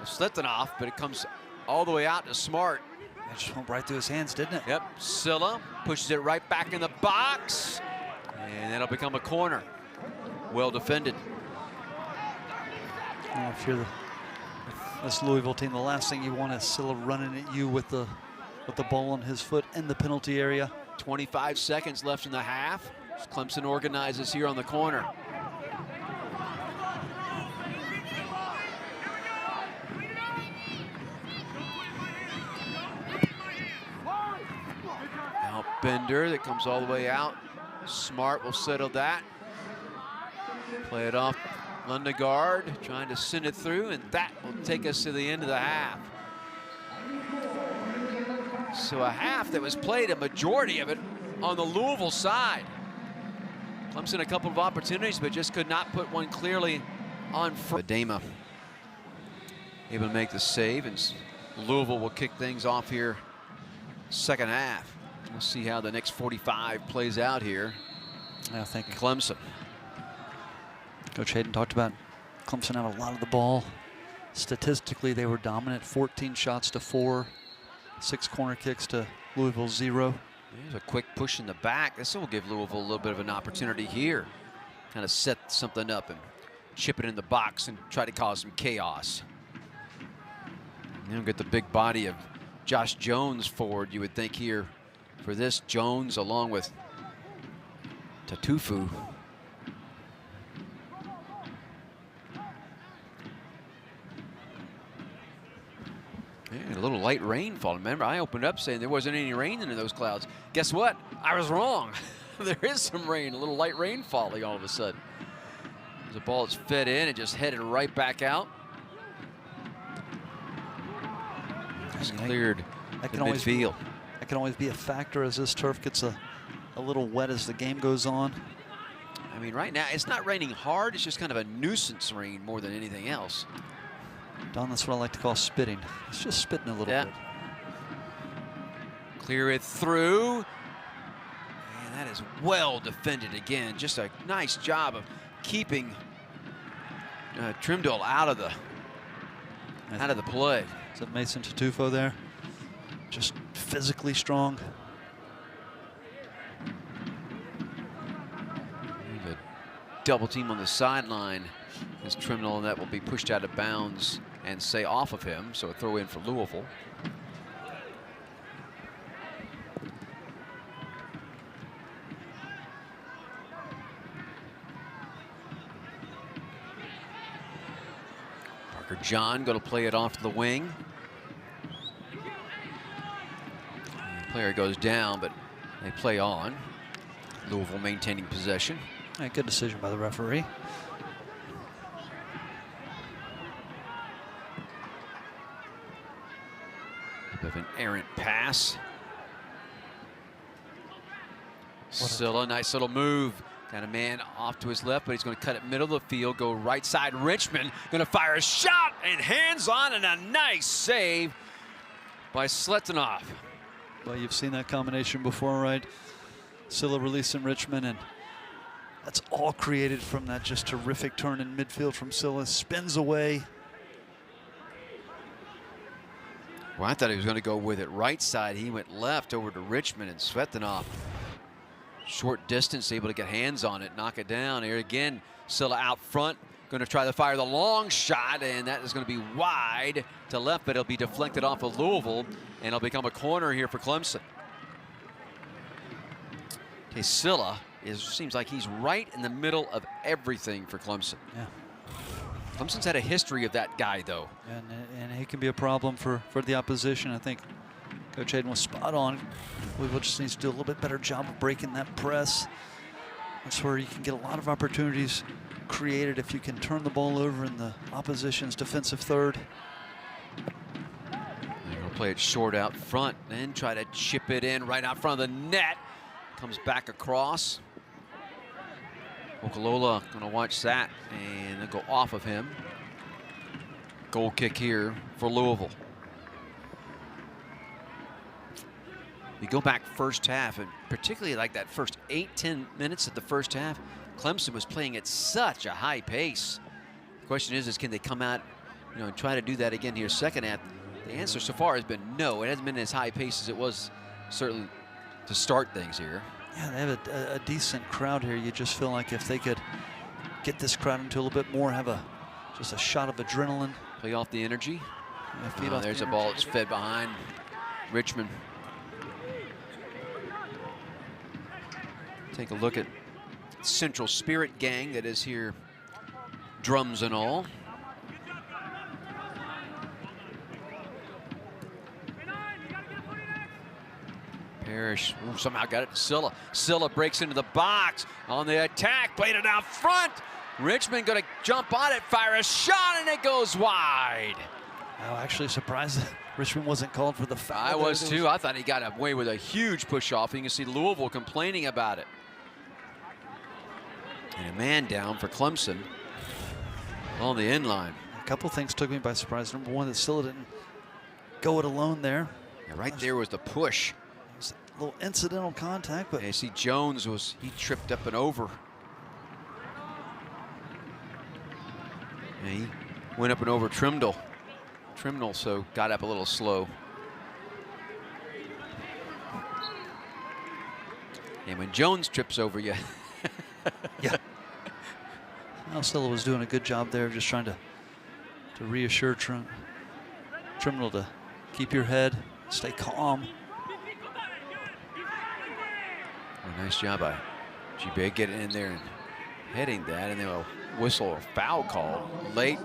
of Svetanov, but it comes all the way out to Smart. It just went right through his hands, didn't it? Yep, Silla pushes it right back in the box, and that'll become a corner. Well defended. If you're this Louisville team, the last thing you want is Silla running at you with the ball on his foot in the penalty area. 25 seconds left in the half. Clemson organizes here on the corner. Now Bender that comes all the way out. Smart will settle that. Play it off Lundegaard, trying to send it through, and that will take us to the end of the half. So a half that was played, a majority of it on the Louisville side. Clemson a couple of opportunities, but just could not put one clearly on front. Adema able to make the save, and Louisville will kick things off here second half. We'll see how the next 45 plays out here. I think Clemson. Coach Hayden talked about Clemson had a lot of the ball. Statistically, they were dominant, 14 shots to 4, 6 corner kicks to Louisville 0. There's a quick push in the back. This will give Louisville a little bit of an opportunity here. Kind of set something up and chip it in the box and try to cause some chaos. You don't get the big body of Josh Jones forward, you would think, here for this. Jones along with Tatufu. Yeah, a little light rainfall. Remember, I opened up saying there wasn't any rain in those clouds. Guess what? I was wrong. There is some rain, a little light rain falling all of a sudden. The ball is fed in and just headed right back out. Just cleared the midfield. That can always be a factor as this turf gets a little wet as the game goes on. I mean, right now, it's not raining hard. It's just kind of a nuisance rain more than anything else. Don, that's what I like to call spitting. It's just spitting a little bit. Clear it through. And that is well defended again. Just a nice job of keeping Trimdell out of the play. Is that Mason Tatufo there? Just physically strong. A double team on the sideline is Trimdell, and that will be pushed out of bounds and say off of him. So a throw in for Louisville. Parker John going to play it off to the wing. The player goes down, but they play on. Louisville maintaining possession. Good decision by the referee. A bit of an errant pass. Silla, nice little move. Got a man off to his left, but he's going to cut it middle of the field, go right side. Richmond going to fire a shot, and hands on, and a nice save by Sletinov. Well, you've seen that combination before, right? Silla releasing Richmond, and that's all created from that just terrific turn in midfield from Silla. Spins away. Well, I thought he was going to go with it right side. He went left over to Richmond, and Svetanov, short distance, able to get hands on it, knock it down. Here again, Silla out front, going to try to fire the long shot, and that is going to be wide to left, but it'll be deflected off of Louisville, and it'll become a corner here for Clemson. Okay, Silla seems like he's right in the middle of everything for Clemson. Yeah. Clemson's had a history of that guy, though. And he can be a problem for the opposition. I think Coach Hayden was spot on. Louisville just needs to do a little bit better job of breaking that press. That's where you can get a lot of opportunities created if you can turn the ball over in the opposition's defensive third. They're going to play it short out front, then try to chip it in right out front of the net. Comes back across. Okalola going to watch that, and they'll go off of him. Goal kick here for Louisville. You go back first half, and particularly like that first 8-10 minutes of the first half, Clemson was playing at such a high pace. The question is can they come out, and try to do that again here second half? The answer so far has been no. It hasn't been as high pace as it was certainly to start things here. Yeah, they have a decent crowd here. You just feel like if they could get this crowd into a little bit more, have just a shot of adrenaline. Play off the energy. Yeah, feed off there's the a ball that's fed behind Richmond. Take a look at Central Spirit gang that is here, drums and all. Parrish somehow got it to Silla. Silla breaks into the box on the attack, played it out front. Richmond going to jump on it, fire a shot, and it goes wide. I was actually surprised that Richmond wasn't called for the foul. I was too. I thought he got away with a huge push off. You can see Louisville complaining about it. And a man down for Clemson on the end line. A couple things took me by surprise. Number one, that Silla didn't go it alone there. Yeah, right there was the push. It was a little incidental contact, but you see Jones he tripped up and over. And he went up and over Trimdell. Trimdell so got up a little slow. And when Jones trips over you. Yeah. Well, Silla was doing a good job there of just trying to reassure Trimdell to keep your head, stay calm. A nice job by G-Bay getting in there and heading that, and then a whistle or foul call late.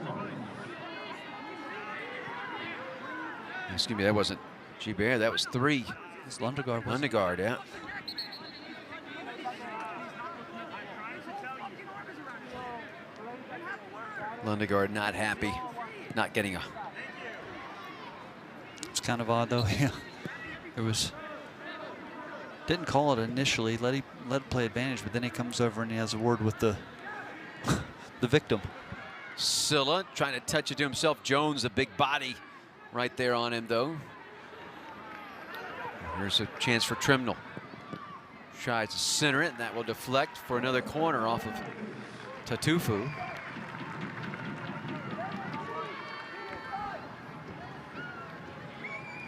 Excuse me, that wasn't G-Bay, that was 3. It's Lundegaard. Lundegaard, yeah. Lundegaard not happy, not getting a. It's kind of odd though. Yeah, didn't call it initially. Let play advantage, but then he comes over and he has a word with the victim. Silla trying to touch it to himself. Jones, a big body, right there on him though. Here's a chance for Trimdell. Tries to center it, and that will deflect for another corner off of Tatufu.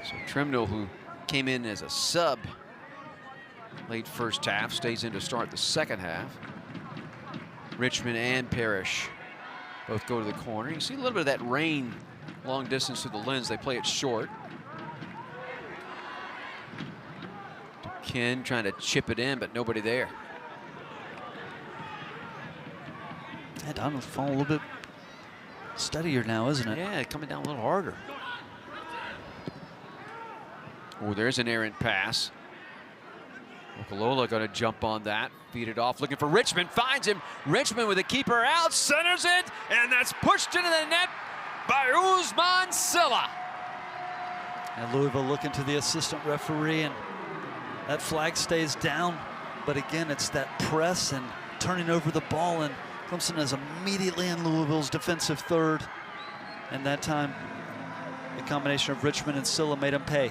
So Trimdell, who came in as a sub late first half, stays in to start the second half. Richmond and Parrish both go to the corner. You see a little bit of that rain long distance through the lens. They play it short. Ken trying to chip it in, but nobody there. Yeah, Donald's falling a little bit steadier now, isn't it? Yeah, coming down a little harder. Oh, there's an errant pass. Okalola going to jump on that, feed it off, looking for Richmond, finds him. Richmond with the keeper out, centers it, and that's pushed into the net by Usman Silla. And Louisville looking to the assistant referee, and that flag stays down. But again, it's that press and turning over the ball, and Clemson is immediately in Louisville's defensive third. And that time, the combination of Richmond and Silla made him pay.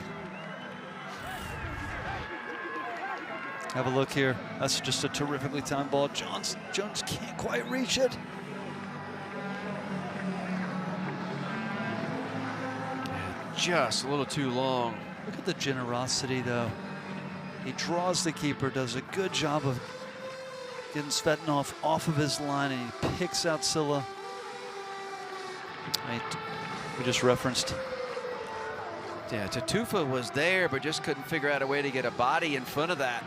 Have a look here. That's just a terrifically timed ball. Jones can't quite reach it. Just a little too long. Look at the generosity, though. He draws the keeper, does a good job of getting Svetnov off of his line, and he picks out Silla. We just referenced. Yeah, Tatufa was there, but just couldn't figure out a way to get a body in front of that.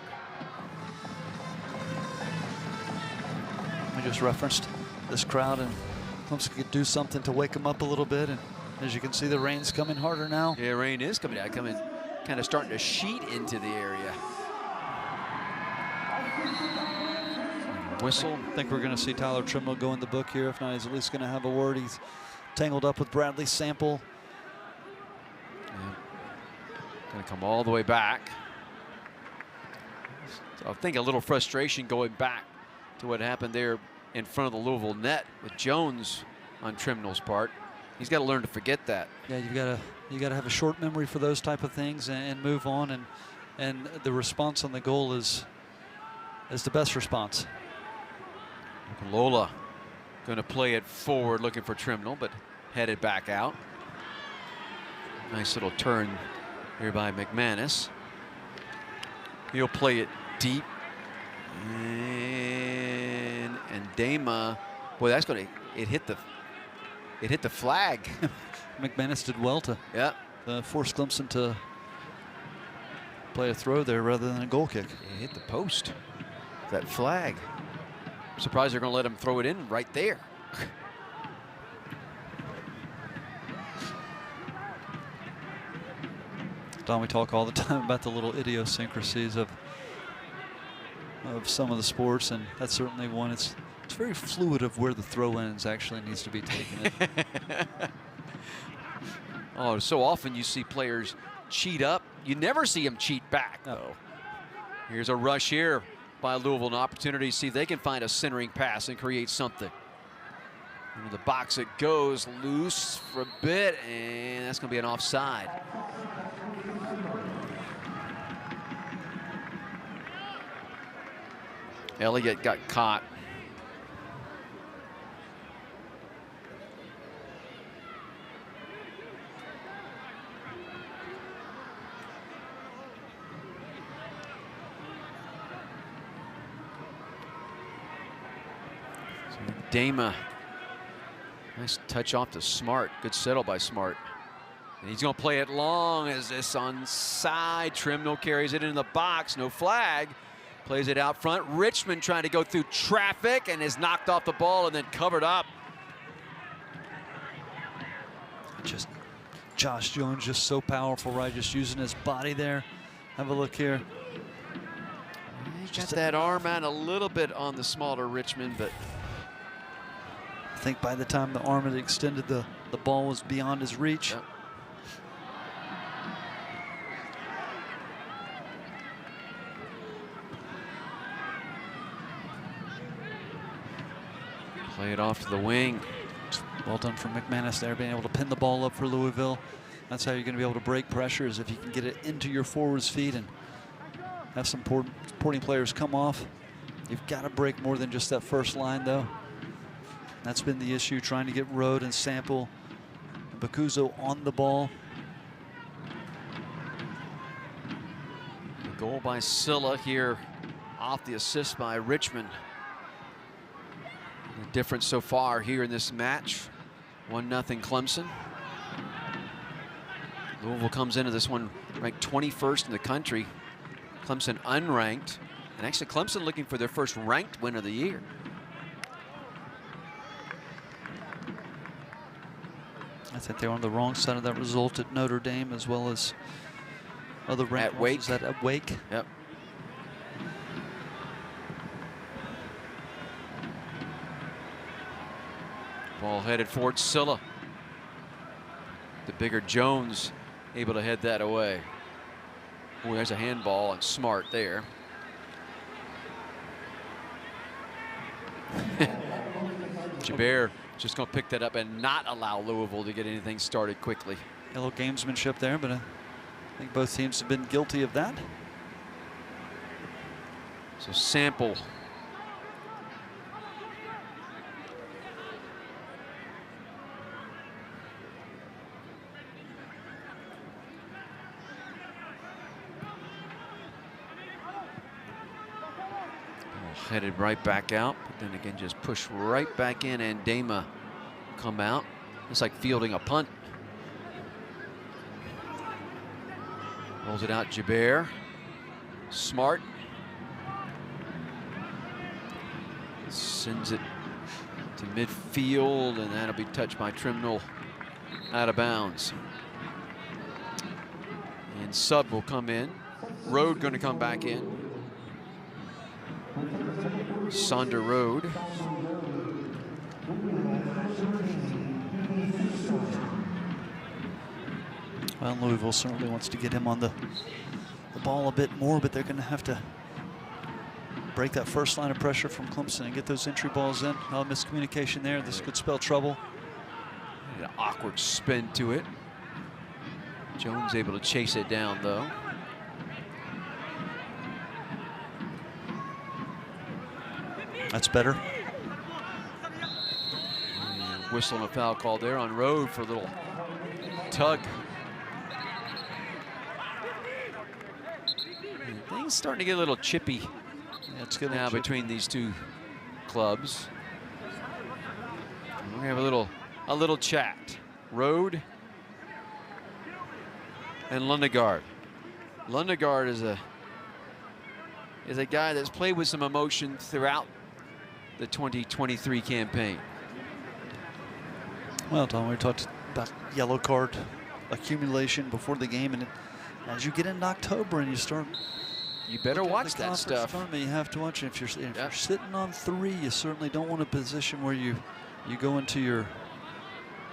We just referenced this crowd, and Clemson could do something to wake them up a little bit. And as you can see, the rain's coming harder now. Yeah, rain is coming down, kind of starting to sheet into the area. Whistle. I think we're going to see Tyler Trimdell go in the book here. If not, he's at least going to have a word. He's tangled up with Bradley Sample. Yeah. Going to come all the way back. So I think a little frustration going back to what happened there in front of the Louisville net with Jones on Trimdell's part. He's got to learn to forget that. Yeah, you got to have a short memory for those type of things and move on. And the response on the goal is the best response. Lola going to play it forward, looking for Trimdell, but headed back out. Nice little turn here by McManus. He'll play it deep. And Dama, boy, that's going to, it hit the flag. McManus did well to force Clemson to play a throw there rather than a goal kick. It hit the post. That flag. I'm surprised they're going to let him throw it in right there. Don, we talk all the time about the little idiosyncrasies of some of the sports, and that's certainly one. It's very fluid of where the throw-ins actually needs to be taken. Oh, so often you see players cheat up. You never see them cheat back, though. Here's a rush here by Louisville, an opportunity to see if they can find a centering pass and create something. Into the box it goes, loose for a bit, and that's going to be an offside. Elliott got caught. So Dama, nice touch off to Smart. Good settle by Smart. And he's going to play it long as this onside. Trimnell carries it into the box. No flag. Plays it out front. Richmond trying to go through traffic and is knocked off the ball and then covered up. Just Josh Jones, just so powerful, right? Just using his body there. Have a look here. He got that arm out a little bit on the smaller Richmond, but I think by the time the arm had extended, the ball was beyond his reach. Yep. Play it off to the wing. Well done from McManus there, being able to pin the ball up for Louisville. That's how you're going to be able to break pressure, is if you can get it into your forwards' feet and have some supporting players come off. You've got to break more than just that first line, though. That's been the issue, trying to get Rode and Sample and Bakuzo on the ball. The goal by Silla here off the assist by Richmond. The difference so far here in this match, 1-0 Clemson. Louisville comes into this one ranked 21st in the country. Clemson unranked. And actually Clemson looking for their first ranked win of the year. I think they were on the wrong side of that result at Notre Dame, as well as other ranked at Wake. At Wake. Yep. Ball headed for Silla. The bigger Jones able to head that away. Oh, there's a handball on Smart there. Jabir just going to pick that up and not allow Louisville to get anything started quickly. A little gamesmanship there, but I think both teams have been guilty of that. So Sample. Headed right back out, but then again just push right back in, and Dama come out. It's like fielding a punt. Rolls it out, Jabir. Smart. Sends it to midfield, and that'll be touched by Trimnell out of bounds. And sub will come in. Rode going to come back in. Sonder Rode. Well, Louisville certainly wants to get him on the ball a bit more, but they're going to have to break that first line of pressure from Clemson and get those entry balls in. No miscommunication there. This could spell trouble. An awkward spin to it. Jones able to chase it down, though. That's better. And whistle and a foul call there on Rode for a little tug. Things starting to get a little chippy It's now between these two clubs. We're gonna have a little chat. Rode and Lundegaard. Lundegaard is a guy that's played with some emotion throughout the 2023 campaign. Well, Tom, we talked about yellow card accumulation before the game, and as you get into October and you start, you better watch that stuff. You have to watch it. If you're sitting on 3, you certainly don't want a position where you go into your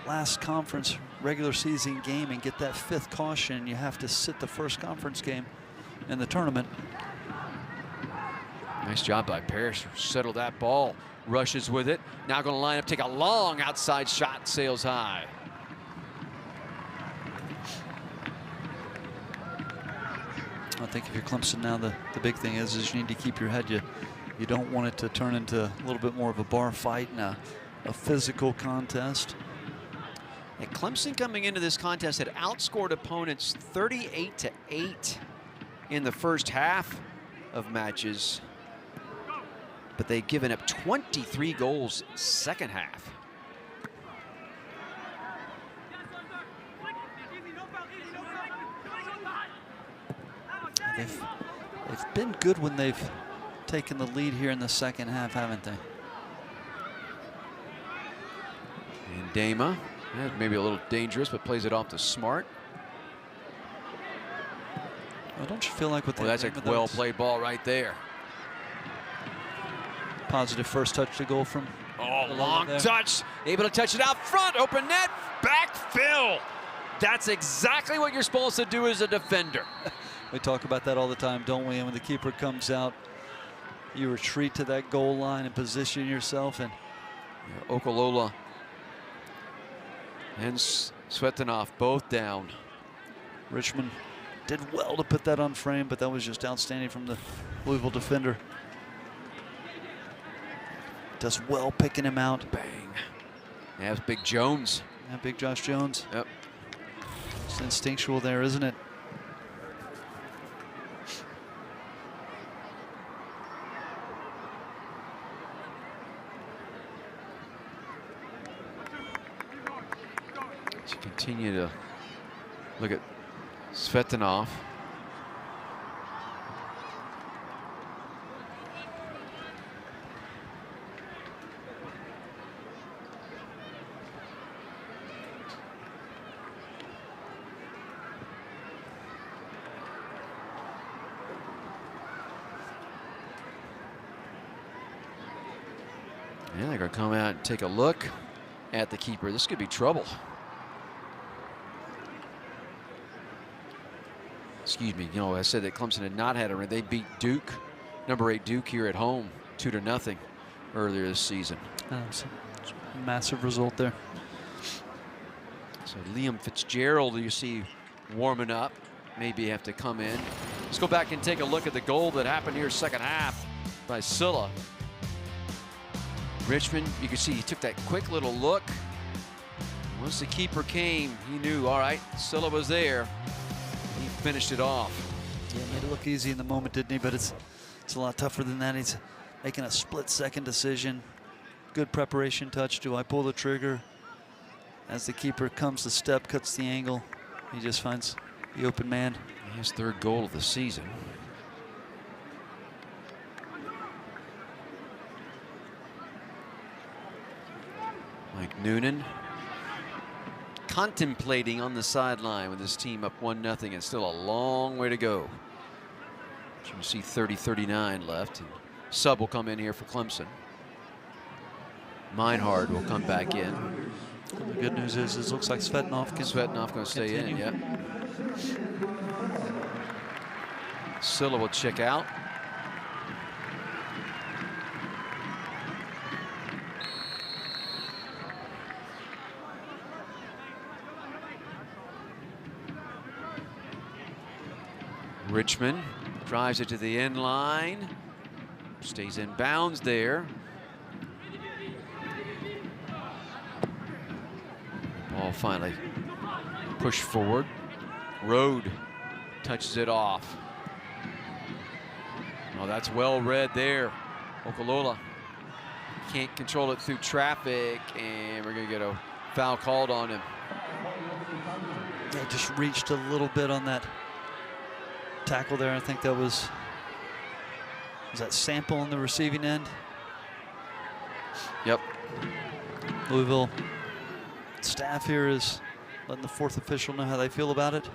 last conference regular season game and get that 5th caution. You have to sit the first conference game in the tournament. Nice job by Parrish. Settle that ball. Rushes with it. Now going to line up, take a long outside shot. Sails high. I think if you're Clemson now, the big thing is you need to keep your head. You don't want it to turn into a little bit more of a bar fight and a physical contest. And Clemson coming into this contest had outscored opponents 38-8 in the first half of matches, but they've given up 23 goals second half. They've been good when they've taken the lead here in the second half, haven't they? And Dama, maybe a little dangerous, but plays it off to Smart. Well, don't you feel like with that's a well-played ball right there. Positive first touch to goal from. Oh, long touch. Able to touch it out front. Open net. Backfill. That's exactly what you're supposed to do as a defender. We talk about that all the time, don't we? And when the keeper comes out, you retreat to that goal line and position yourself. And Okolola and Svetanov both down. Richmond did well to put that on frame, but that was just outstanding from the Louisville defender. Does well picking him out. Bang. Yeah, it's Big Jones. Yeah, Big Josh Jones. Yep. It's instinctual there, isn't it? So continue to look at Svetanov. Yeah, they're going to come out and take a look at the keeper. This could be trouble. Excuse me, I said that Clemson had not had a win. They beat Duke, number 8 Duke here at home, 2-0 earlier this season. A massive result there. So Liam Fitzgerald, you see warming up, maybe have to come in. Let's go back and take a look at the goal that happened here second half by Silla. Richmond, you can see he took that quick little look. Once the keeper came, he knew, all right, Silla was there. He finished it off. Yeah, made it look easy in the moment, didn't he? But it's a lot tougher than that. He's making a split-second decision. Good preparation touch. Do I pull the trigger? As the keeper comes to step, cuts the angle, he just finds the open man. His 3rd goal of the season. Mike Noonan contemplating on the sideline with his team up 1-0 and still a long way to go. You can see 30-39 left. And sub will come in here for Clemson. Meinhard will come back in. And the good news is it looks like Svetanov going to stay in, yeah. Silla will check out. Richmond drives it to the end line. Stays in bounds there. Ball finally pushed forward. Rode touches it off. Oh, that's well read there. Okalola can't control it through traffic, and we're going to get a foul called on him. They just reached a little bit on that tackle there. I think that was that Sample on the receiving end? Yep. Louisville staff here is letting the fourth official know how they feel about it.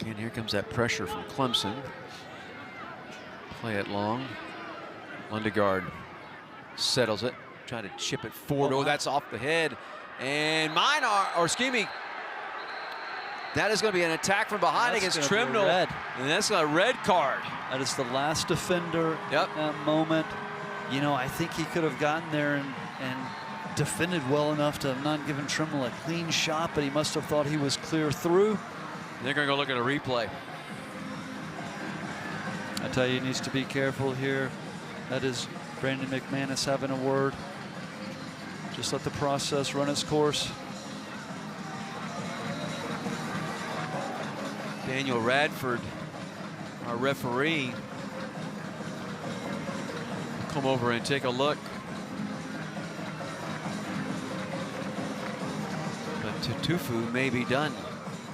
And here comes that pressure from Clemson. Play it long. Lundegaard settles it, trying to chip it forward. Oh, that's off the head. And that is going to be an attack from behind against Trimnell. And that's a red card. That is the last defender at that moment. You know, I think he could have gotten there and defended well enough to have not given Trimnell a clean shot, but he must have thought he was clear through. They're going to go look at a replay. I tell you, he needs to be careful here. That is Brandon McManus having a word. Just let the process run its course. Daniel Radford, our referee, come over and take a look. But Tutufu may be done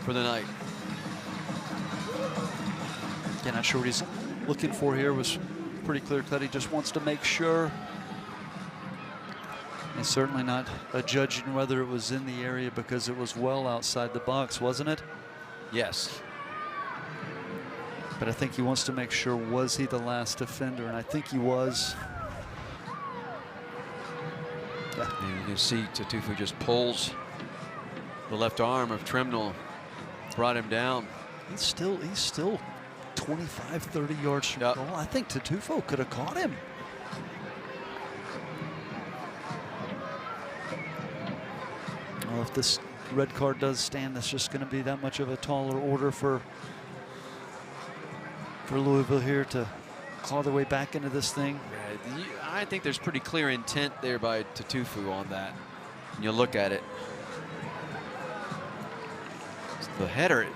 for the night. Yeah, not sure what he's looking for here. Was pretty clear cut. He just wants to make sure. And certainly not judging whether it was in the area because it was well outside the box, wasn't it? Yes. But I think he wants to make sure, was he the last offender? And I think he was. Yeah. And you can see Tutufu just pulls the left arm of Trimnell, brought him down. He's still 25, 30 yards from goal. I think Tutufu could have caught him. Well, if this red card does stand, that's just going to be that much of a taller order for Louisville here to claw their way back into this thing. I think there's pretty clear intent there by Tutufu on that. And you look at it. The header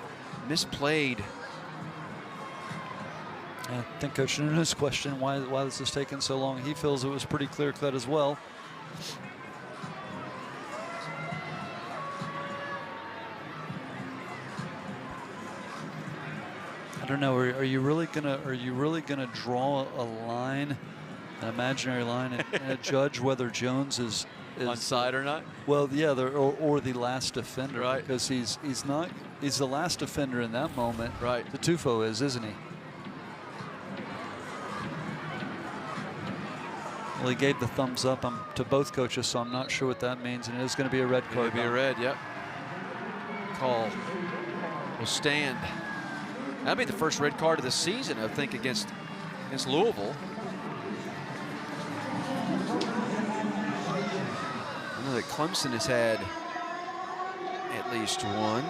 misplayed. I think Coach Nunes questioned why this is taking so long. He feels it was pretty clear cut as well. I don't know. Are you really gonna draw a line, an imaginary line, and judge whether Jones is onside or not? Well, yeah, or the last offender, right? Because he's the last offender in that moment, right? Tutufu is, isn't he? Well, he gave the thumbs up to both coaches, so I'm not sure what that means, and it is going to be a red card. It'll be a red, yep. Call will stand. That'll be the first red card of the season, I think, against Louisville. I know that Clemson has had at least one.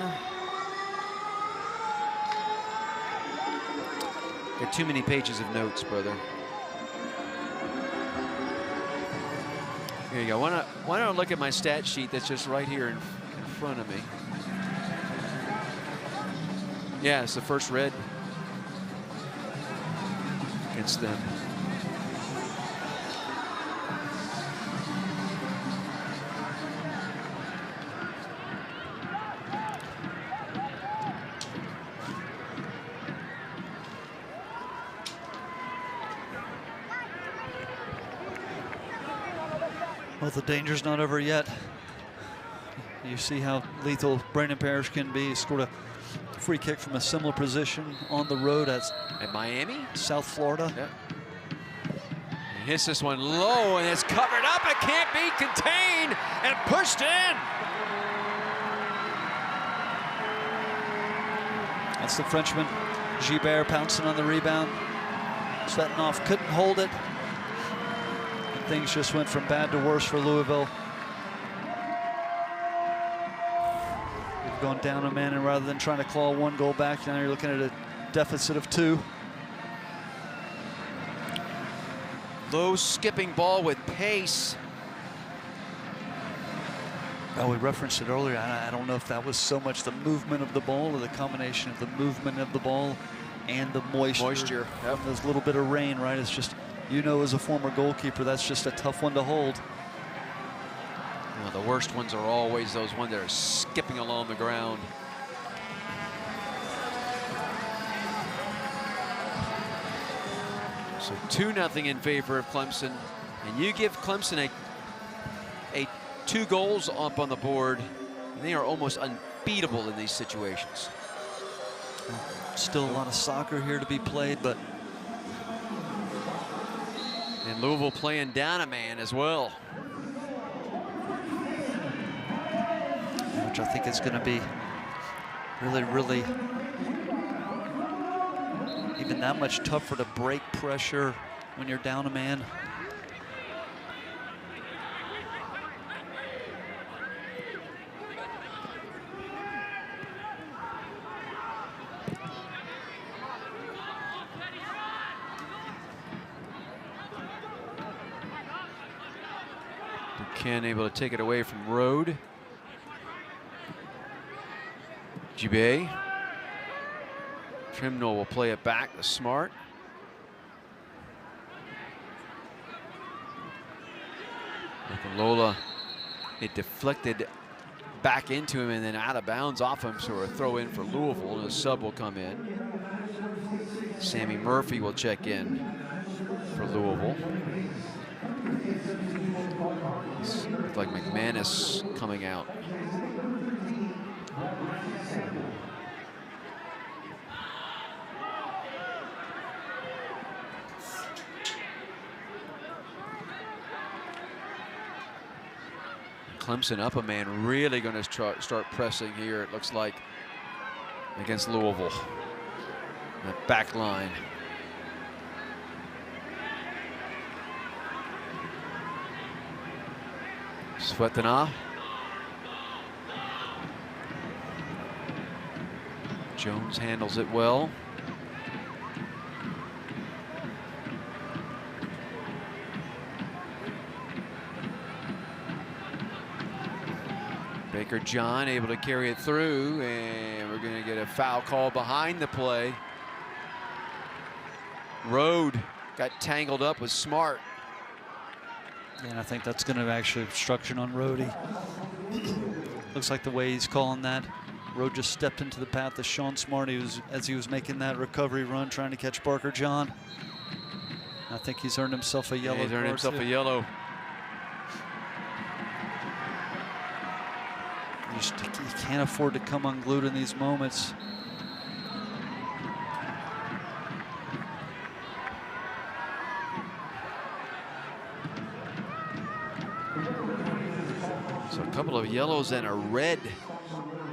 Got too many pages of notes, brother. Here you go. Why don't I look at my stat sheet that's just right here in front of me? Yeah, it's the first red against them. Well, the danger's not over yet. You see how lethal Brandon Parrish can be. He scored a free kick from a similar position on the road at Miami, South Florida. Yep. He hits this one low, and it's covered up. It can't be contained and pushed in. That's the Frenchman, Gilbert, pouncing on the rebound. Svetnov couldn't hold it. And things just went from bad to worse for Louisville. They've gone down a man, and rather than trying to claw one goal back, now you're looking at a deficit of 2. Low skipping ball with pace. Oh, we referenced it earlier. I don't know if that was so much the movement of the ball or the combination of the movement of the ball and the moisture. Yep. There's a little bit of rain, right? It's just, you know, as a former goalkeeper, that's just a tough one to hold. You know, the worst ones are always those ones that are skipping along the ground. So 2-0 in favor of Clemson, and you give Clemson a 2 goals up on the board, and they are almost unbeatable in these situations. Still a lot of soccer here to be played, but and Louisville playing down a man as well, which I think is going to be really even that much tougher to break pressure when you're down a man. Buchanan able to take it away from Rode. Gibet. Trimnell will play it back to Smart. Lola, it deflected back into him and then out of bounds off him, so a throw in for Louisville, and a sub will come in. Sammy Murphy will check in for Louisville. Looks like McManus coming out. Clemson up a man, really going to start pressing here, it looks like, against Louisville. That back line. Svetana. Jones handles it well. Baker John able to carry it through, and we're going to get a foul call behind the play. Rode got tangled up with Smart. And I think that's going to actually obstruction on Rhodey. Looks like the way he's calling that. Rode just stepped into the path of Sean Smart as he was making that recovery run, trying to catch Barker John. I think he's earned himself a yellow. Yeah, he's earned himself a yellow. You can't afford to come unglued in these moments. So a couple of yellows and a red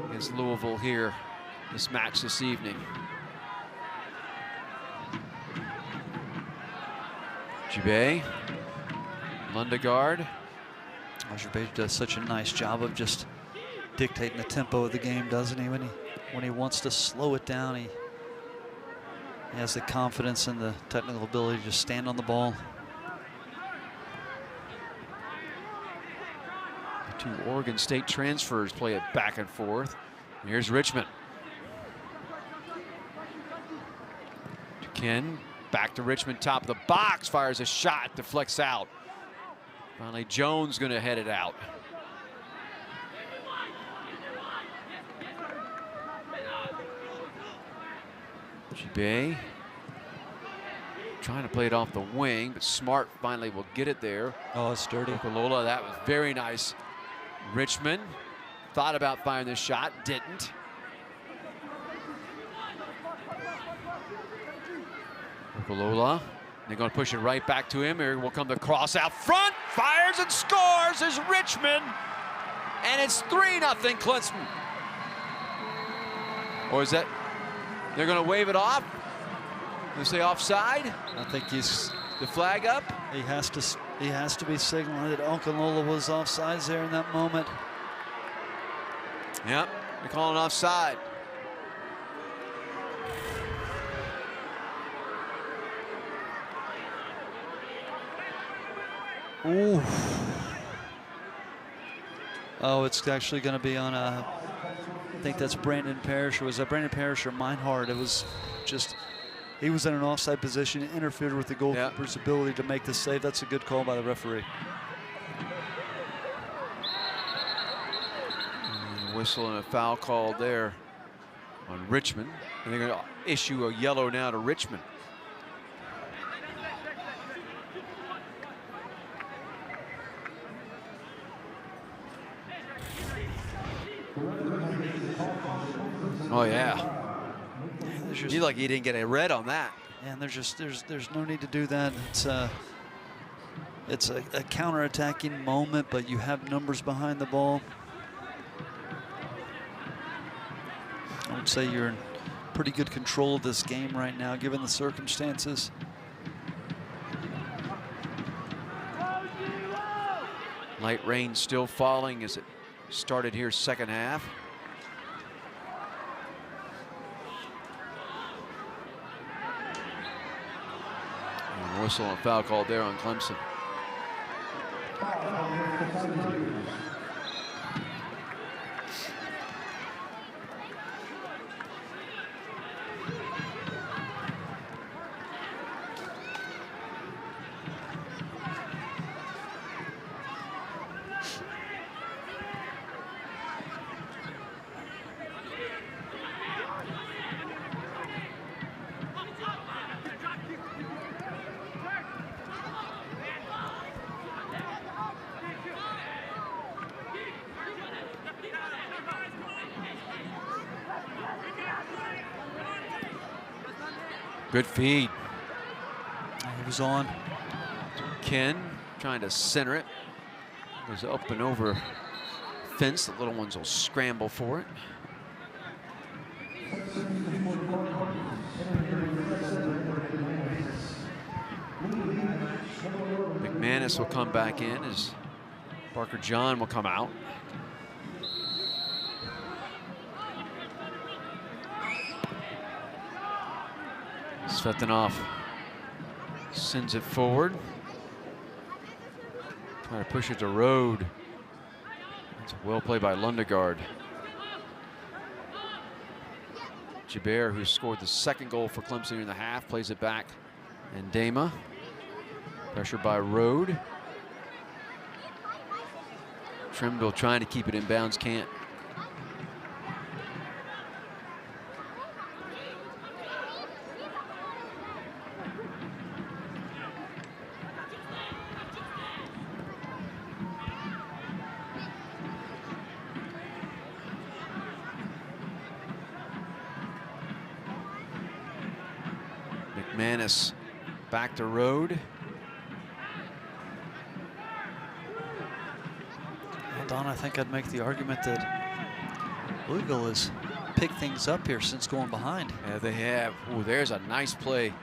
against Louisville here this match this evening. Gibet, Lundegaard. Gibet does such a nice job of just dictating the tempo of the game, doesn't he? When he wants to slow it down, he has the confidence and the technical ability to just stand on the ball. The 2 Oregon State transfers play it back and forth. Here's Richmond. Duquesne back to Richmond, top of the box, fires a shot, deflects out. Finally, Jones going to head it out. Gibet trying to play it off the wing, but Smart finally will get it there. Oh, it's dirty. Lola, that was very nice. Richmond thought about firing this shot, didn't. Lola, they're going to push it right back to him. Here will come the cross out front, fires and scores is Richmond, and it's 3-0 Clemson. Or is that? They're going to wave it off. They say offside. I think he's the flag up. He has to be signaling that Onkalola was offsides there in that moment. Yep, they're calling offside. Ooh. Oh, it's actually going to be on a, I think that's Brandon Parrish. Was that Brandon Parrish or Meinhardt? It was just, he was in an offside position, interfered with the goalkeeper's ability to make the save. That's a good call by the referee. Whistle and a foul called there on Richmond. And they're going to issue a yellow now to Richmond. Oh yeah. You like he didn't get a red on that. And there's no need to do that. It's a counter-attacking moment, but you have numbers behind the ball. I would say you're in pretty good control of this game right now, given the circumstances. Light rain still falling as it started here second half. And whistle and foul called there on Clemson. Good feed. He was on. Ken trying to center it. Goes up and over fence. The little ones will scramble for it. McManus will come back in as Parker John will come out. Svetanov sends it forward. Trying to push it to Road. It's a well play by Lundegaard. Gibert, who scored the second goal for Clemson in the half, plays it back. And Dama. Pressure by Road. Trimble trying to keep it in bounds, can't. McManus back to Road. Well, Don, I think I'd make the argument that Louisville has picked things up here since going behind. Yeah, they have. Oh, there's a nice play.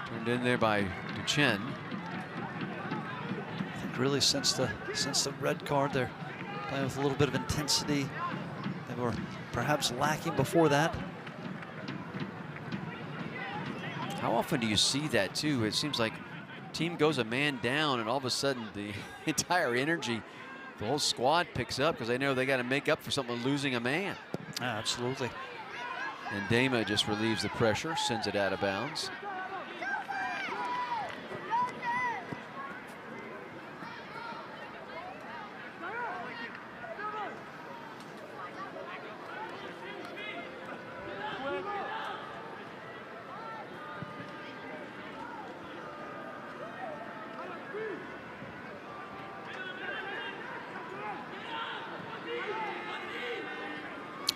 Turned in there by Duchenne. I think really since the red card, they're playing with a little bit of intensity. They were perhaps lacking before that. How often do you see that too? It seems like team goes a man down and all of a sudden the entire energy, the whole squad picks up because they know they got to make up for something losing a man. Absolutely. And Dama just relieves the pressure, sends it out of bounds.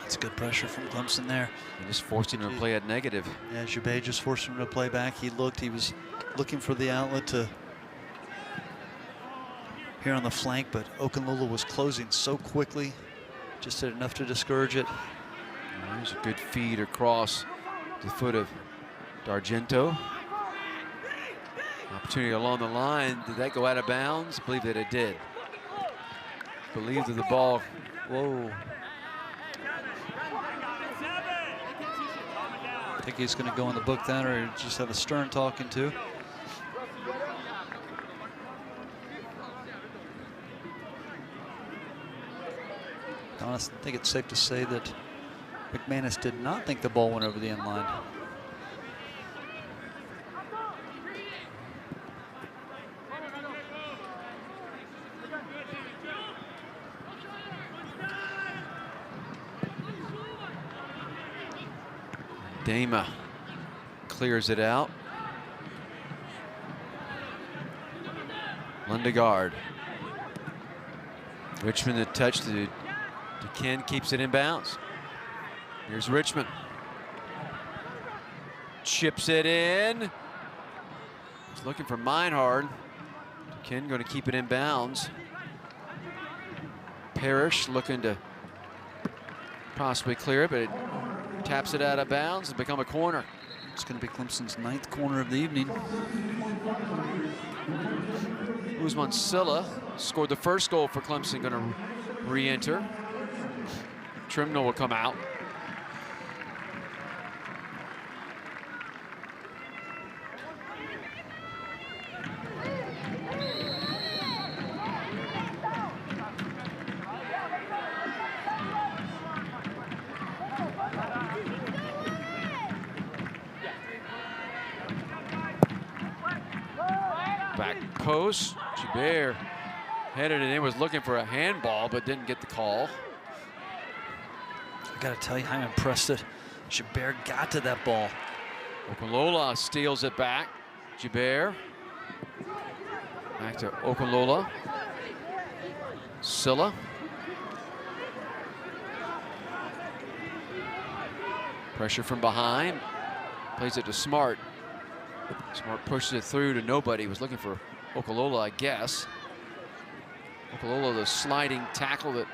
That's good pressure from Clemson there. They just forced him to play at negative. Yeah, Jubei just forced him to play back. He was looking for the outlet to here on the flank, but Okunlulu was closing so quickly, just did enough to discourage it. There's a good feed across the foot of D'Argento. Opportunity along the line. Did that go out of bounds? I believe that it did. Believe that the ball. Whoa. I think he's going to go in the book then, or just have a Stern talking to. Honestly, I think it's safe to say that McManus did not think the ball went over the end line. Dama clears it out. Lundegaard. Richmond the touch to Ken, keeps it in bounds. Here's Richmond. Chips it in. He's looking for Meinhard. Ken going to keep it in bounds. Parrish looking to possibly clear it, but it taps it out of bounds and become a corner. It's going to be Clemson's 9th corner of the evening. Usman Silla scored the first goal for Clemson, going to re-enter. Trimnell will come out. Back post, Gibert headed it in, was looking for a handball, but didn't get the call. I gotta tell you, I'm impressed that Gibert got to that ball. Okolola steals it back. Gibert. Back to Okolola. Silla. Pressure from behind. Plays it to Smart. Smart pushes it through to nobody. Was looking for Okolola, I guess. Okolola, the sliding tackle that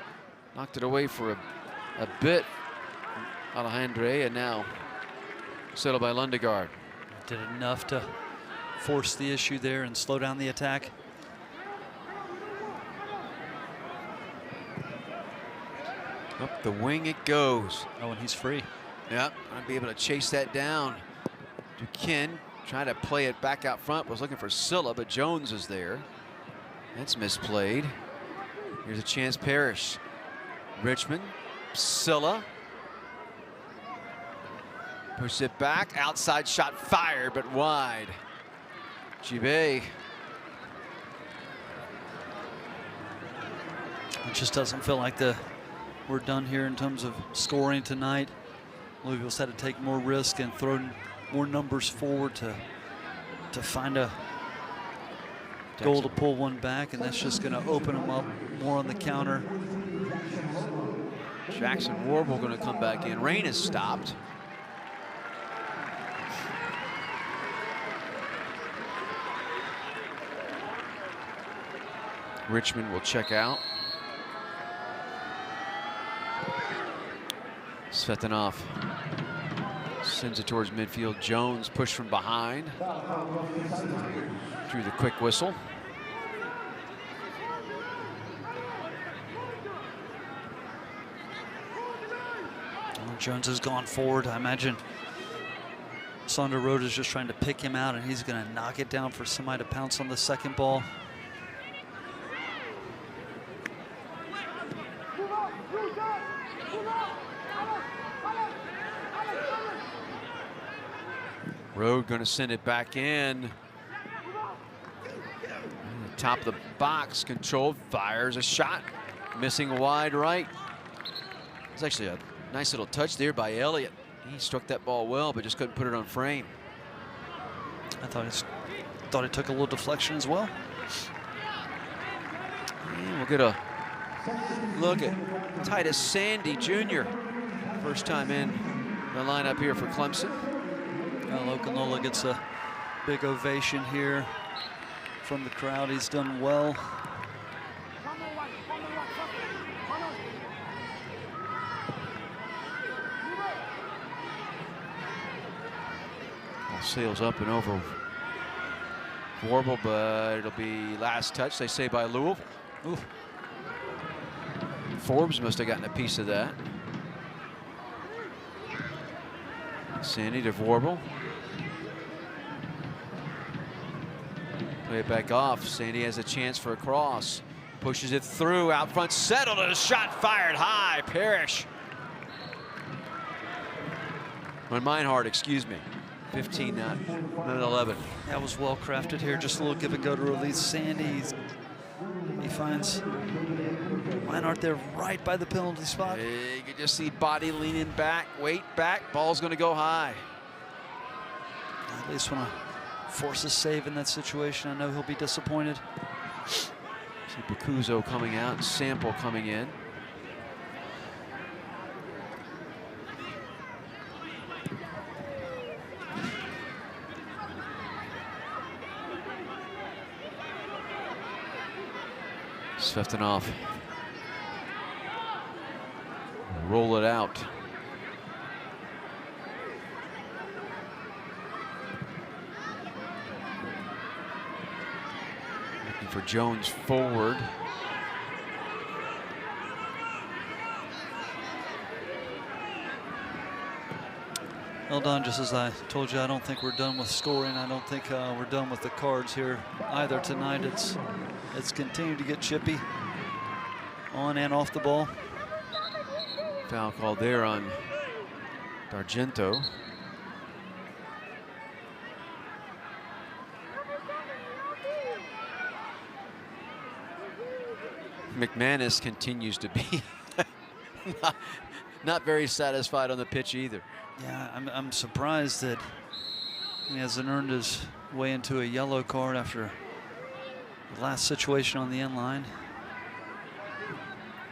knocked it away for a bit. Alejandre, and now settled by Lundegaard. Did enough to force the issue there and slow down the attack. Up the wing it goes. Oh, and he's free. Yep, I'll be able to chase that down. Duquesne trying to play it back out front. Was looking for Silla, but Jones is there. That's misplayed. Here's a chance, Parrish. Richmond, Silla. Push it back, outside shot fired, but wide. Gibet. It just doesn't feel like we're done here in terms of scoring tonight. Louisville's had to take more risk and throw more numbers forward to find a goal to pull one back, and that's just going to open them up more on the counter. Jackson Warble going to come back in. Rain is stopped. Richmond will check out. Svetanov sends it towards midfield. Jones pushed from behind. Through the quick whistle. Jones has gone forward. I imagine Saunders Road is just trying to pick him out, and he's going to knock it down for somebody to pounce on the second ball. Road going to send it back in. Top of the box, controlled, fires a shot. Missing wide right. It's actually a nice little touch there by Elliott. He struck that ball well, but just couldn't put it on frame. I thought it took a little deflection as well. And we'll get a look at Titus Sandy Jr. First time in the lineup here for Clemson. Okolola gets a big ovation here from the crowd. He's done well. All sails up and over Warble, but it'll be last touch, they say, by Louisville. Ooh. Forbes must have gotten a piece of that. Sandy to Warble. Play it back off. Sandy has a chance for a cross. Pushes it through, out front, settled, and a shot fired high. Parrish. Meinhardt, excuse me. 15, not 11. That was well crafted here. Just a little give and go to release Sandy. He finds Meinhardt there right by the penalty spot. You can just see body leaning back, weight back. Ball's going to go high. At least want to force a save in that situation. I know he'll be disappointed. See Bacuzzo coming out, Sample coming in. Sveftinov. Roll it out. Looking for Jones forward. Well done. Just as I told you, I don't think we're done with scoring. I don't think we're done with the cards here either tonight. It's continued to get chippy on and off the ball. Foul called there on D'Argento. McManus continues to be not very satisfied on the pitch either. Yeah, I'm surprised that he hasn't earned his way into a yellow card after the last situation on the end line.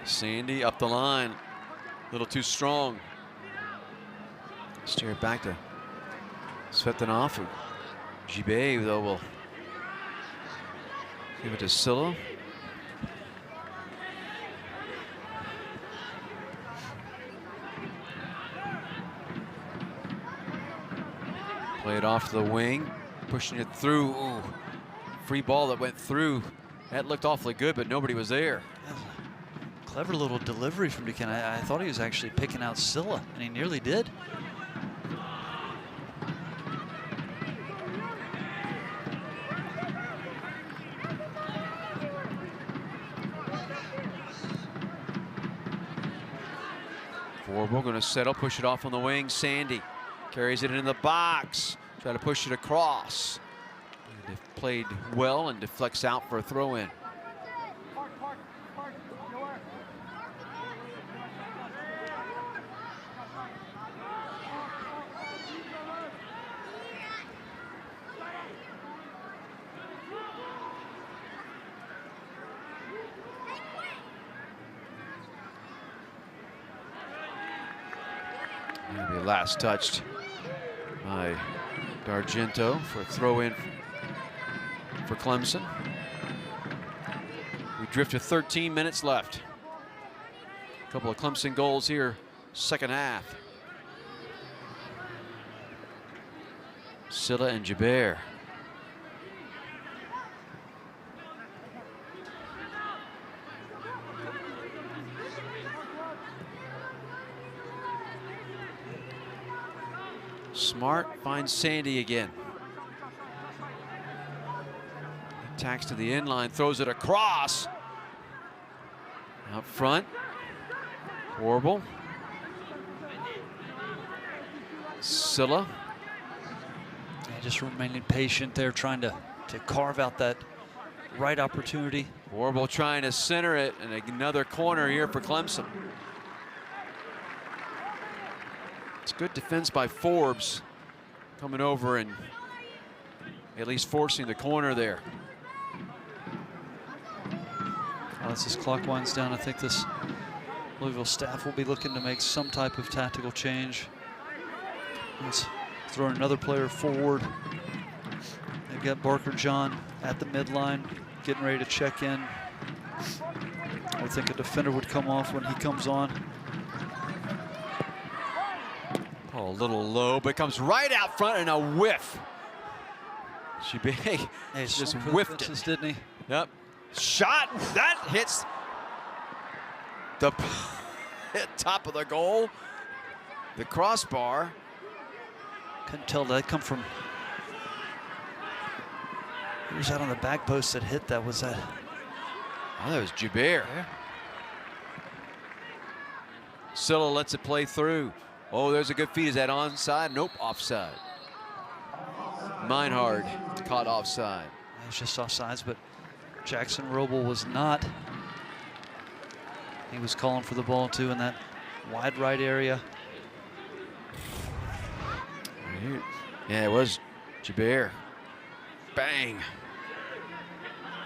Sandy up the line, a little too strong. Steer it back to Sveftinov. Gibet, though, will give it to Silla. Play it off to the wing, pushing it through. Ooh, free ball that went through. That looked awfully good, but nobody was there. Clever little delivery from Duquesne. I thought he was actually picking out Silla, and he nearly did. We're going to settle, push it off on the wing. Sandy carries it in the box. Try to push it across. They've played well and deflects out for a throw in. Maybe last touched by D'Argento for a throw in for Clemson. We drift to 13 minutes left. A couple of Clemson goals here, second half. Silla and Gibert. Smart finds Sandy again. Attacks to the inline, throws it across. Out front. Warble. Silla. Yeah, just remaining patient there, trying to carve out that right opportunity. Warble trying to center it, and another corner here for Clemson. It's good defense by Forbes, coming over and at least forcing the corner there. As this clock winds down, I think this Louisville staff will be looking to make some type of tactical change. Let's throw another player forward. They've got Barker John at the midline, getting ready to check in. I think a defender would come off when he comes on. Oh, a little low, but comes right out front and a whiff. Gibet just whiffed it, didn't he? Yep. Shot, that hits the top of the goal. The crossbar. Couldn't tell that come from. He was out on the back post that hit that. Was that? Oh, that was Jabir. Silla lets it play through. Oh, there's a good feed. Is that onside? Nope, offside. Meinhard caught offside. It was just offsides, but Jackson Roble was not. He was calling for the ball too in that wide right area. Yeah, it was Jabir. Bang.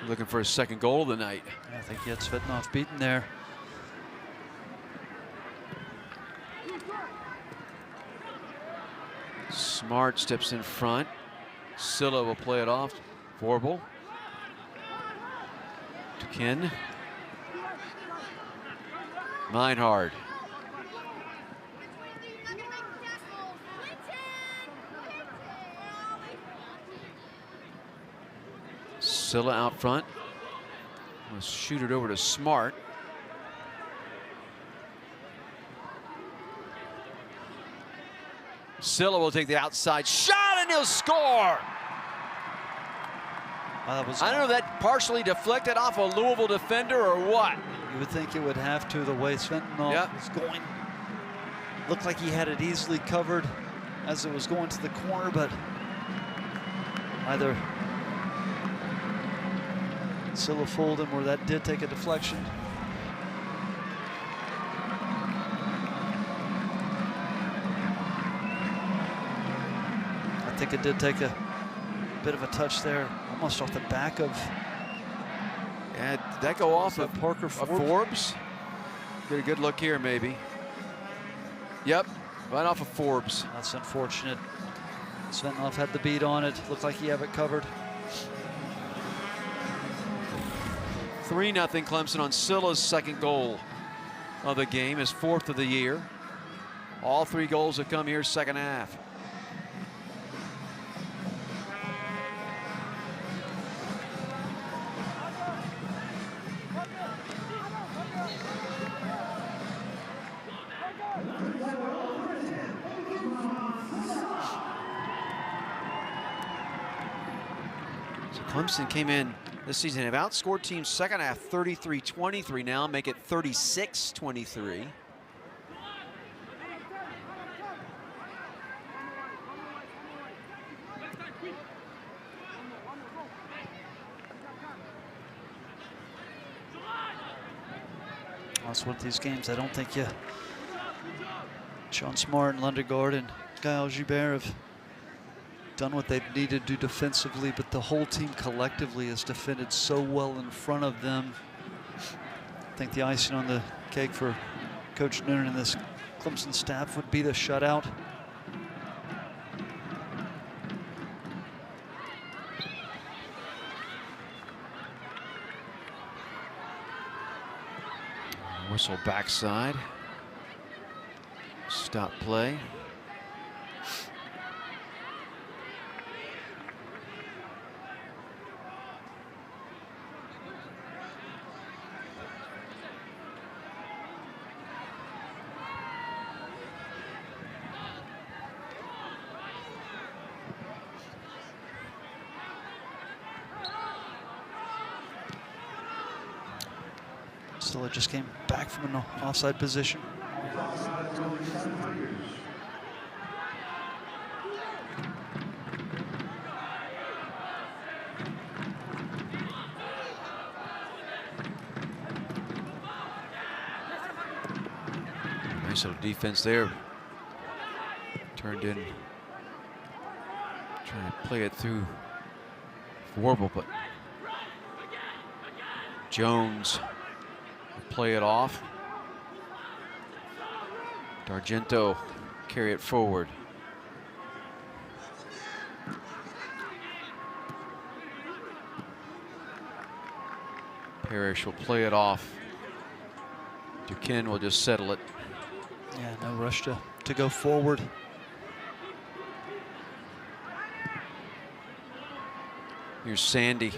Looking for his second goal of the night. I think he had Svetnov beaten there. Smart steps in front. Silla will play it off. Vorbel. To Ken. Meinhard. Silla out front. Let's shoot it over to Smart. Silla will take the outside shot and he'll score. That was, I don't know if that partially deflected off a Louisville defender or what. You would think it would have to, the way Svetnov was going. Looked like he had it easily covered as it was going to the corner, but either Silla fooled him or that did take a deflection. I think it did take a bit of a touch there, almost off the back of. Yeah, did that go off of Parker Forbes? Get a good look here, maybe. Yep, right off of Forbes. That's unfortunate. Svetnov had the beat on it. Looked like he had it covered. 3-0 Clemson on Silla's second goal of the game, his fourth of the year. All 3 goals have come here second half. So Clemson came in this season, have outscored teams second half 33-23 now, make it 36-23. That's what these games, I don't think Sean Smart and Lundegaard and Gael Gilbert have done what they've needed to do defensively, but the whole team collectively has defended so well in front of them. I think the icing on the cake for Coach Noonan and this Clemson staff would be the shutout. Whistle backside. Stop play. Stiller just came back from an offside position. Nice little defense there. Turned in. Trying to play it through Warble, but Jones will play it off. D'Argento carry it forward. Parrish will play it off. Duquesne will just settle it. Yeah, no rush to go forward. Here's Sandy.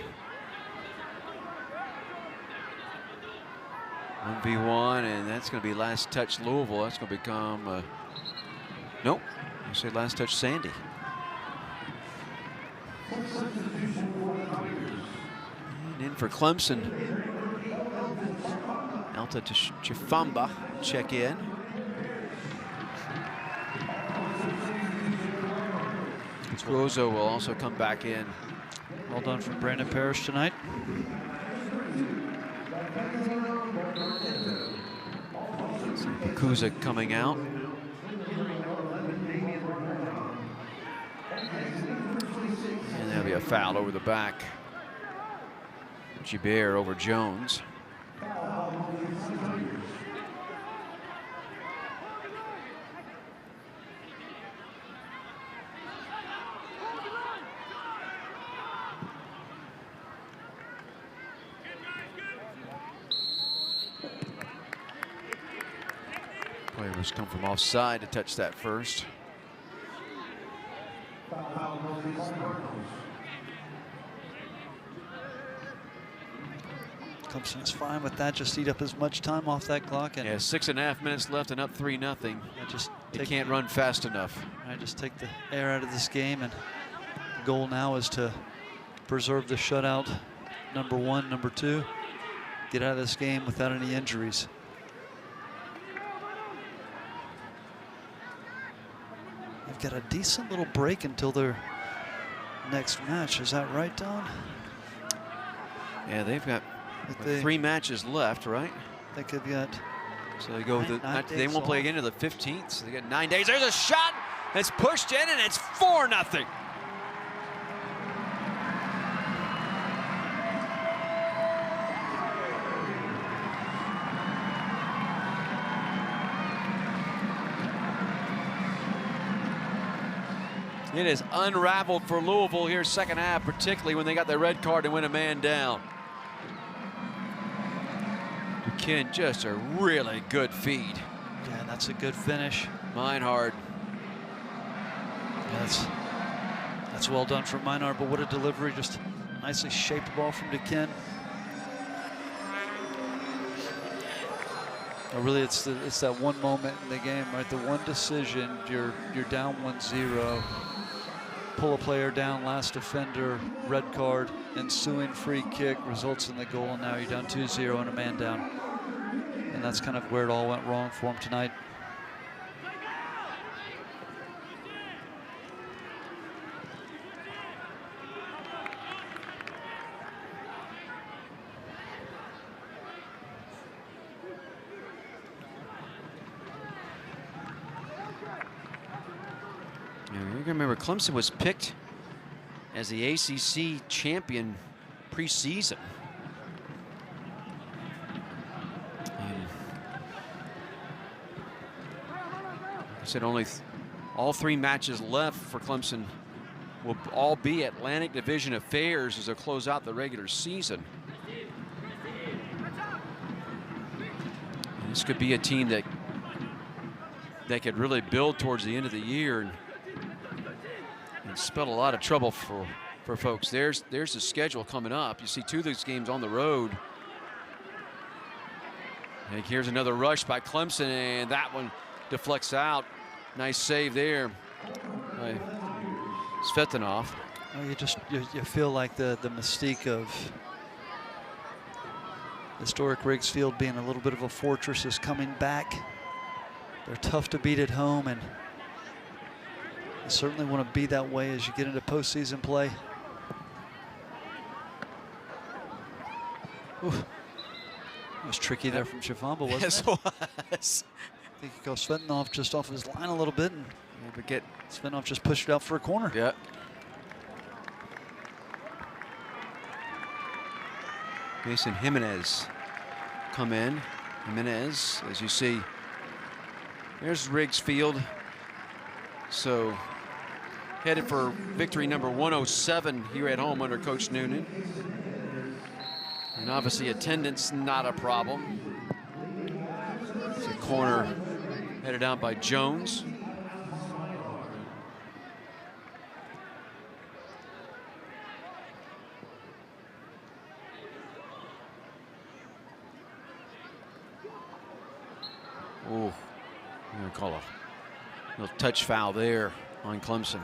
1v1, and that's going to be last touch Louisville. That's going to become, nope, I say last touch Sandy. And in for Clemson Alta Chifamba check in. Grozo will also come back in. Well done from Brandon Parrish tonight. Kuza coming out. And there'll be a foul over the back. Gibert over Jones. Player must come from offside to touch that first. Clemson is fine with that. Just eat up as much time off that clock. And yeah, 6.5 minutes left and up 3-0. They can't run fast enough. I just take the air out of this game, and the goal now is to preserve the shutout. Number 1, number 2. Get out of this game without any injuries. They've got a decent little break until their next match. Is that right, Don? Yeah, they've got 3 matches left, right? I think they've got. So they go with they won't play again until the 15th. So they got 9 days. There's a shot. It's pushed in, and it's 4-0. It is unraveled for Louisville here second half, particularly when they got the red card and went a man down. Duquesne, just a really good feed. Yeah, that's a good finish. Meinhard. Yeah, that's well done from Meinhard, but what a delivery. Just nicely shaped ball from Duquesne. Really, it's that one moment in the game, right? The one decision, you're down 1-0. Pull a player down, last defender, red card, ensuing free kick results in the goal, and now you're down 2-0 and a man down. And that's kind of where it all went wrong for him tonight. Remember, Clemson was picked as the ACC champion preseason. I said all 3 matches left for Clemson will all be Atlantic Division affairs as they close out the regular season. And this could be a team that could really build towards the end of the year and spelled a lot of trouble for folks. There's the schedule coming up. You see 2 of these games on the road. And here's another rush by Clemson, and that one deflects out. Nice save there by Svetanov. Well, you feel like the mystique of historic Riggs Field being a little bit of a fortress is coming back. They're tough to beat at home, and you certainly want to be that way as you get into postseason play. Ooh. It was tricky there from Chifamba, wasn't yes, it? It was. I think he goes Svetanov just off his line a little bit, and Svetanov just pushed it out for a corner. Yeah. Mason Jimenez come in. Jimenez, as you see, there's Riggs Field. So headed for victory number 107 here at home under Coach Noonan. And obviously attendance not a problem. It's a corner headed out by Jones. Ooh, I'm gonna call a little touch foul there on Clemson.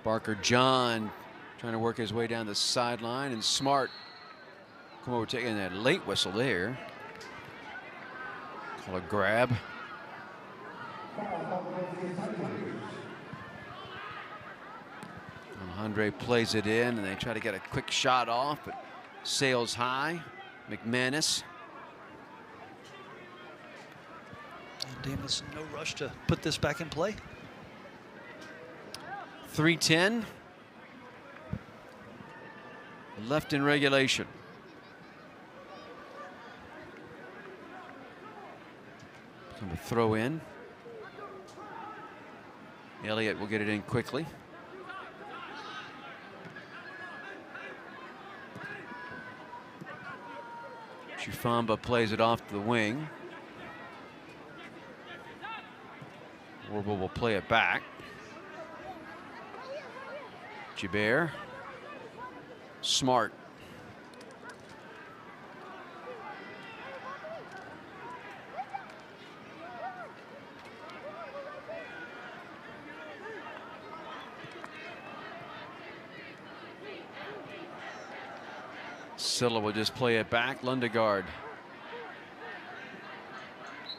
Barker John trying to work his way down the sideline, and Smart come over taking that late whistle there. Call a grab. Andre plays it in, and they try to get a quick shot off, but sails high. McManus. And Davison, no rush to put this back in play. 3:10 left in regulation. Going to throw in. Elliott will get it in quickly. Chufamba plays it off to the wing. Warble will play it back. Gibert. Smart. Silla will just play it back. Lundegaard.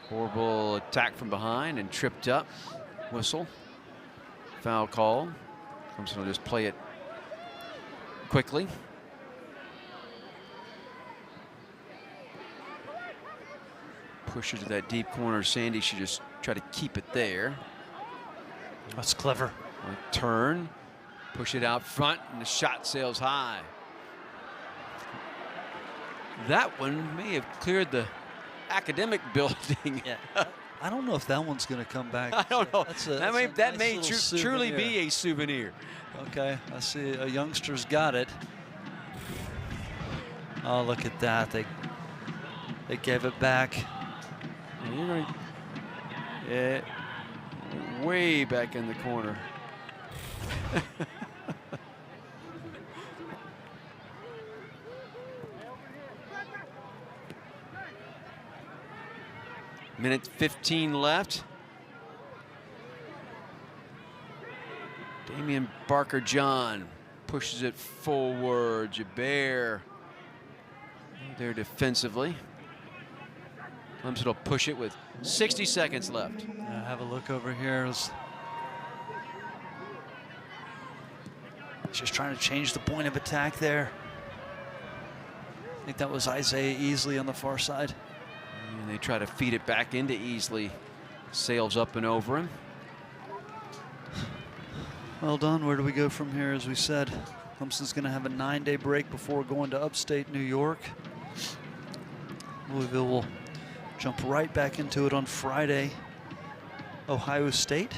Horrible attack from behind and tripped up. Whistle. Foul call. Clemson will just play it quickly. Push it to that deep corner. Sandy should just try to keep it there. That's clever. A turn. Push it out front, and the shot sails high. That one may have cleared the academic building. Yeah. I don't know if that one's going to come back. I don't know. That may nice truly be a souvenir. Okay, I see a youngster's got it. Oh, look at that. They gave it back. Yeah, way back in the corner. Minute 15 left. Damian Barker John pushes it forward. Gibert there defensively. Clemson will push it with 60 seconds left. Have a look over here. Just trying to change the point of attack there. I think that was Isaiah Easley on the far side. And they try to feed it back into Easley. Sails up and over him. Well done. Where do we go from here? As we said, Clemson's going to have a 9-day break before going to upstate New York. Louisville will jump right back into it on Friday. Ohio State.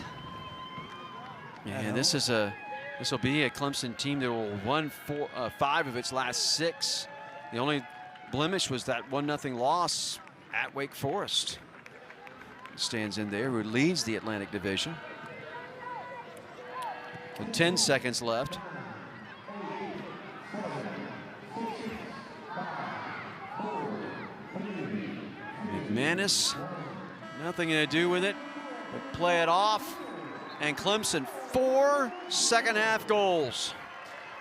Yeah, and this will be a Clemson team that will won 5 of its last 6. The only blemish was that 1-0 loss at Wake Forest. Stands in there, who leads the Atlantic Division. With 10 seconds left. McManus, nothing to do with it, but play it off. And Clemson, 4 second-half goals.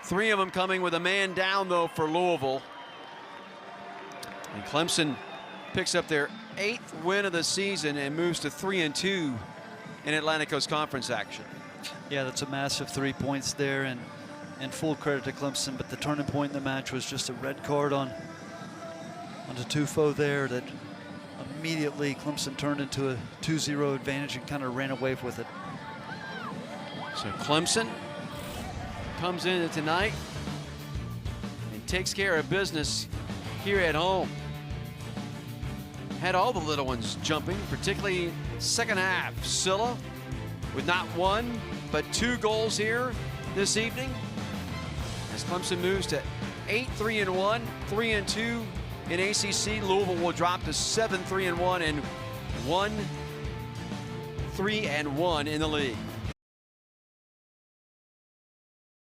3 of them coming with a man down, though, for Louisville. And Clemson picks up their 8th win of the season and moves to 3-2 in Atlantic Coast Conference action. Yeah, that's a massive 3 points there, and full credit to Clemson. But the turning point in the match was just a red card onto Tufo there that immediately Clemson turned into a 2-0 advantage and kind of ran away with it. So Clemson comes in tonight and takes care of business here at home. Had all the little ones jumping, particularly second half. Silla with not 1, but 2 goals here this evening. As Clemson moves to 8-3-1, 3-2 in ACC. Louisville will drop to 7-3-1 and 1-3-1 in the league.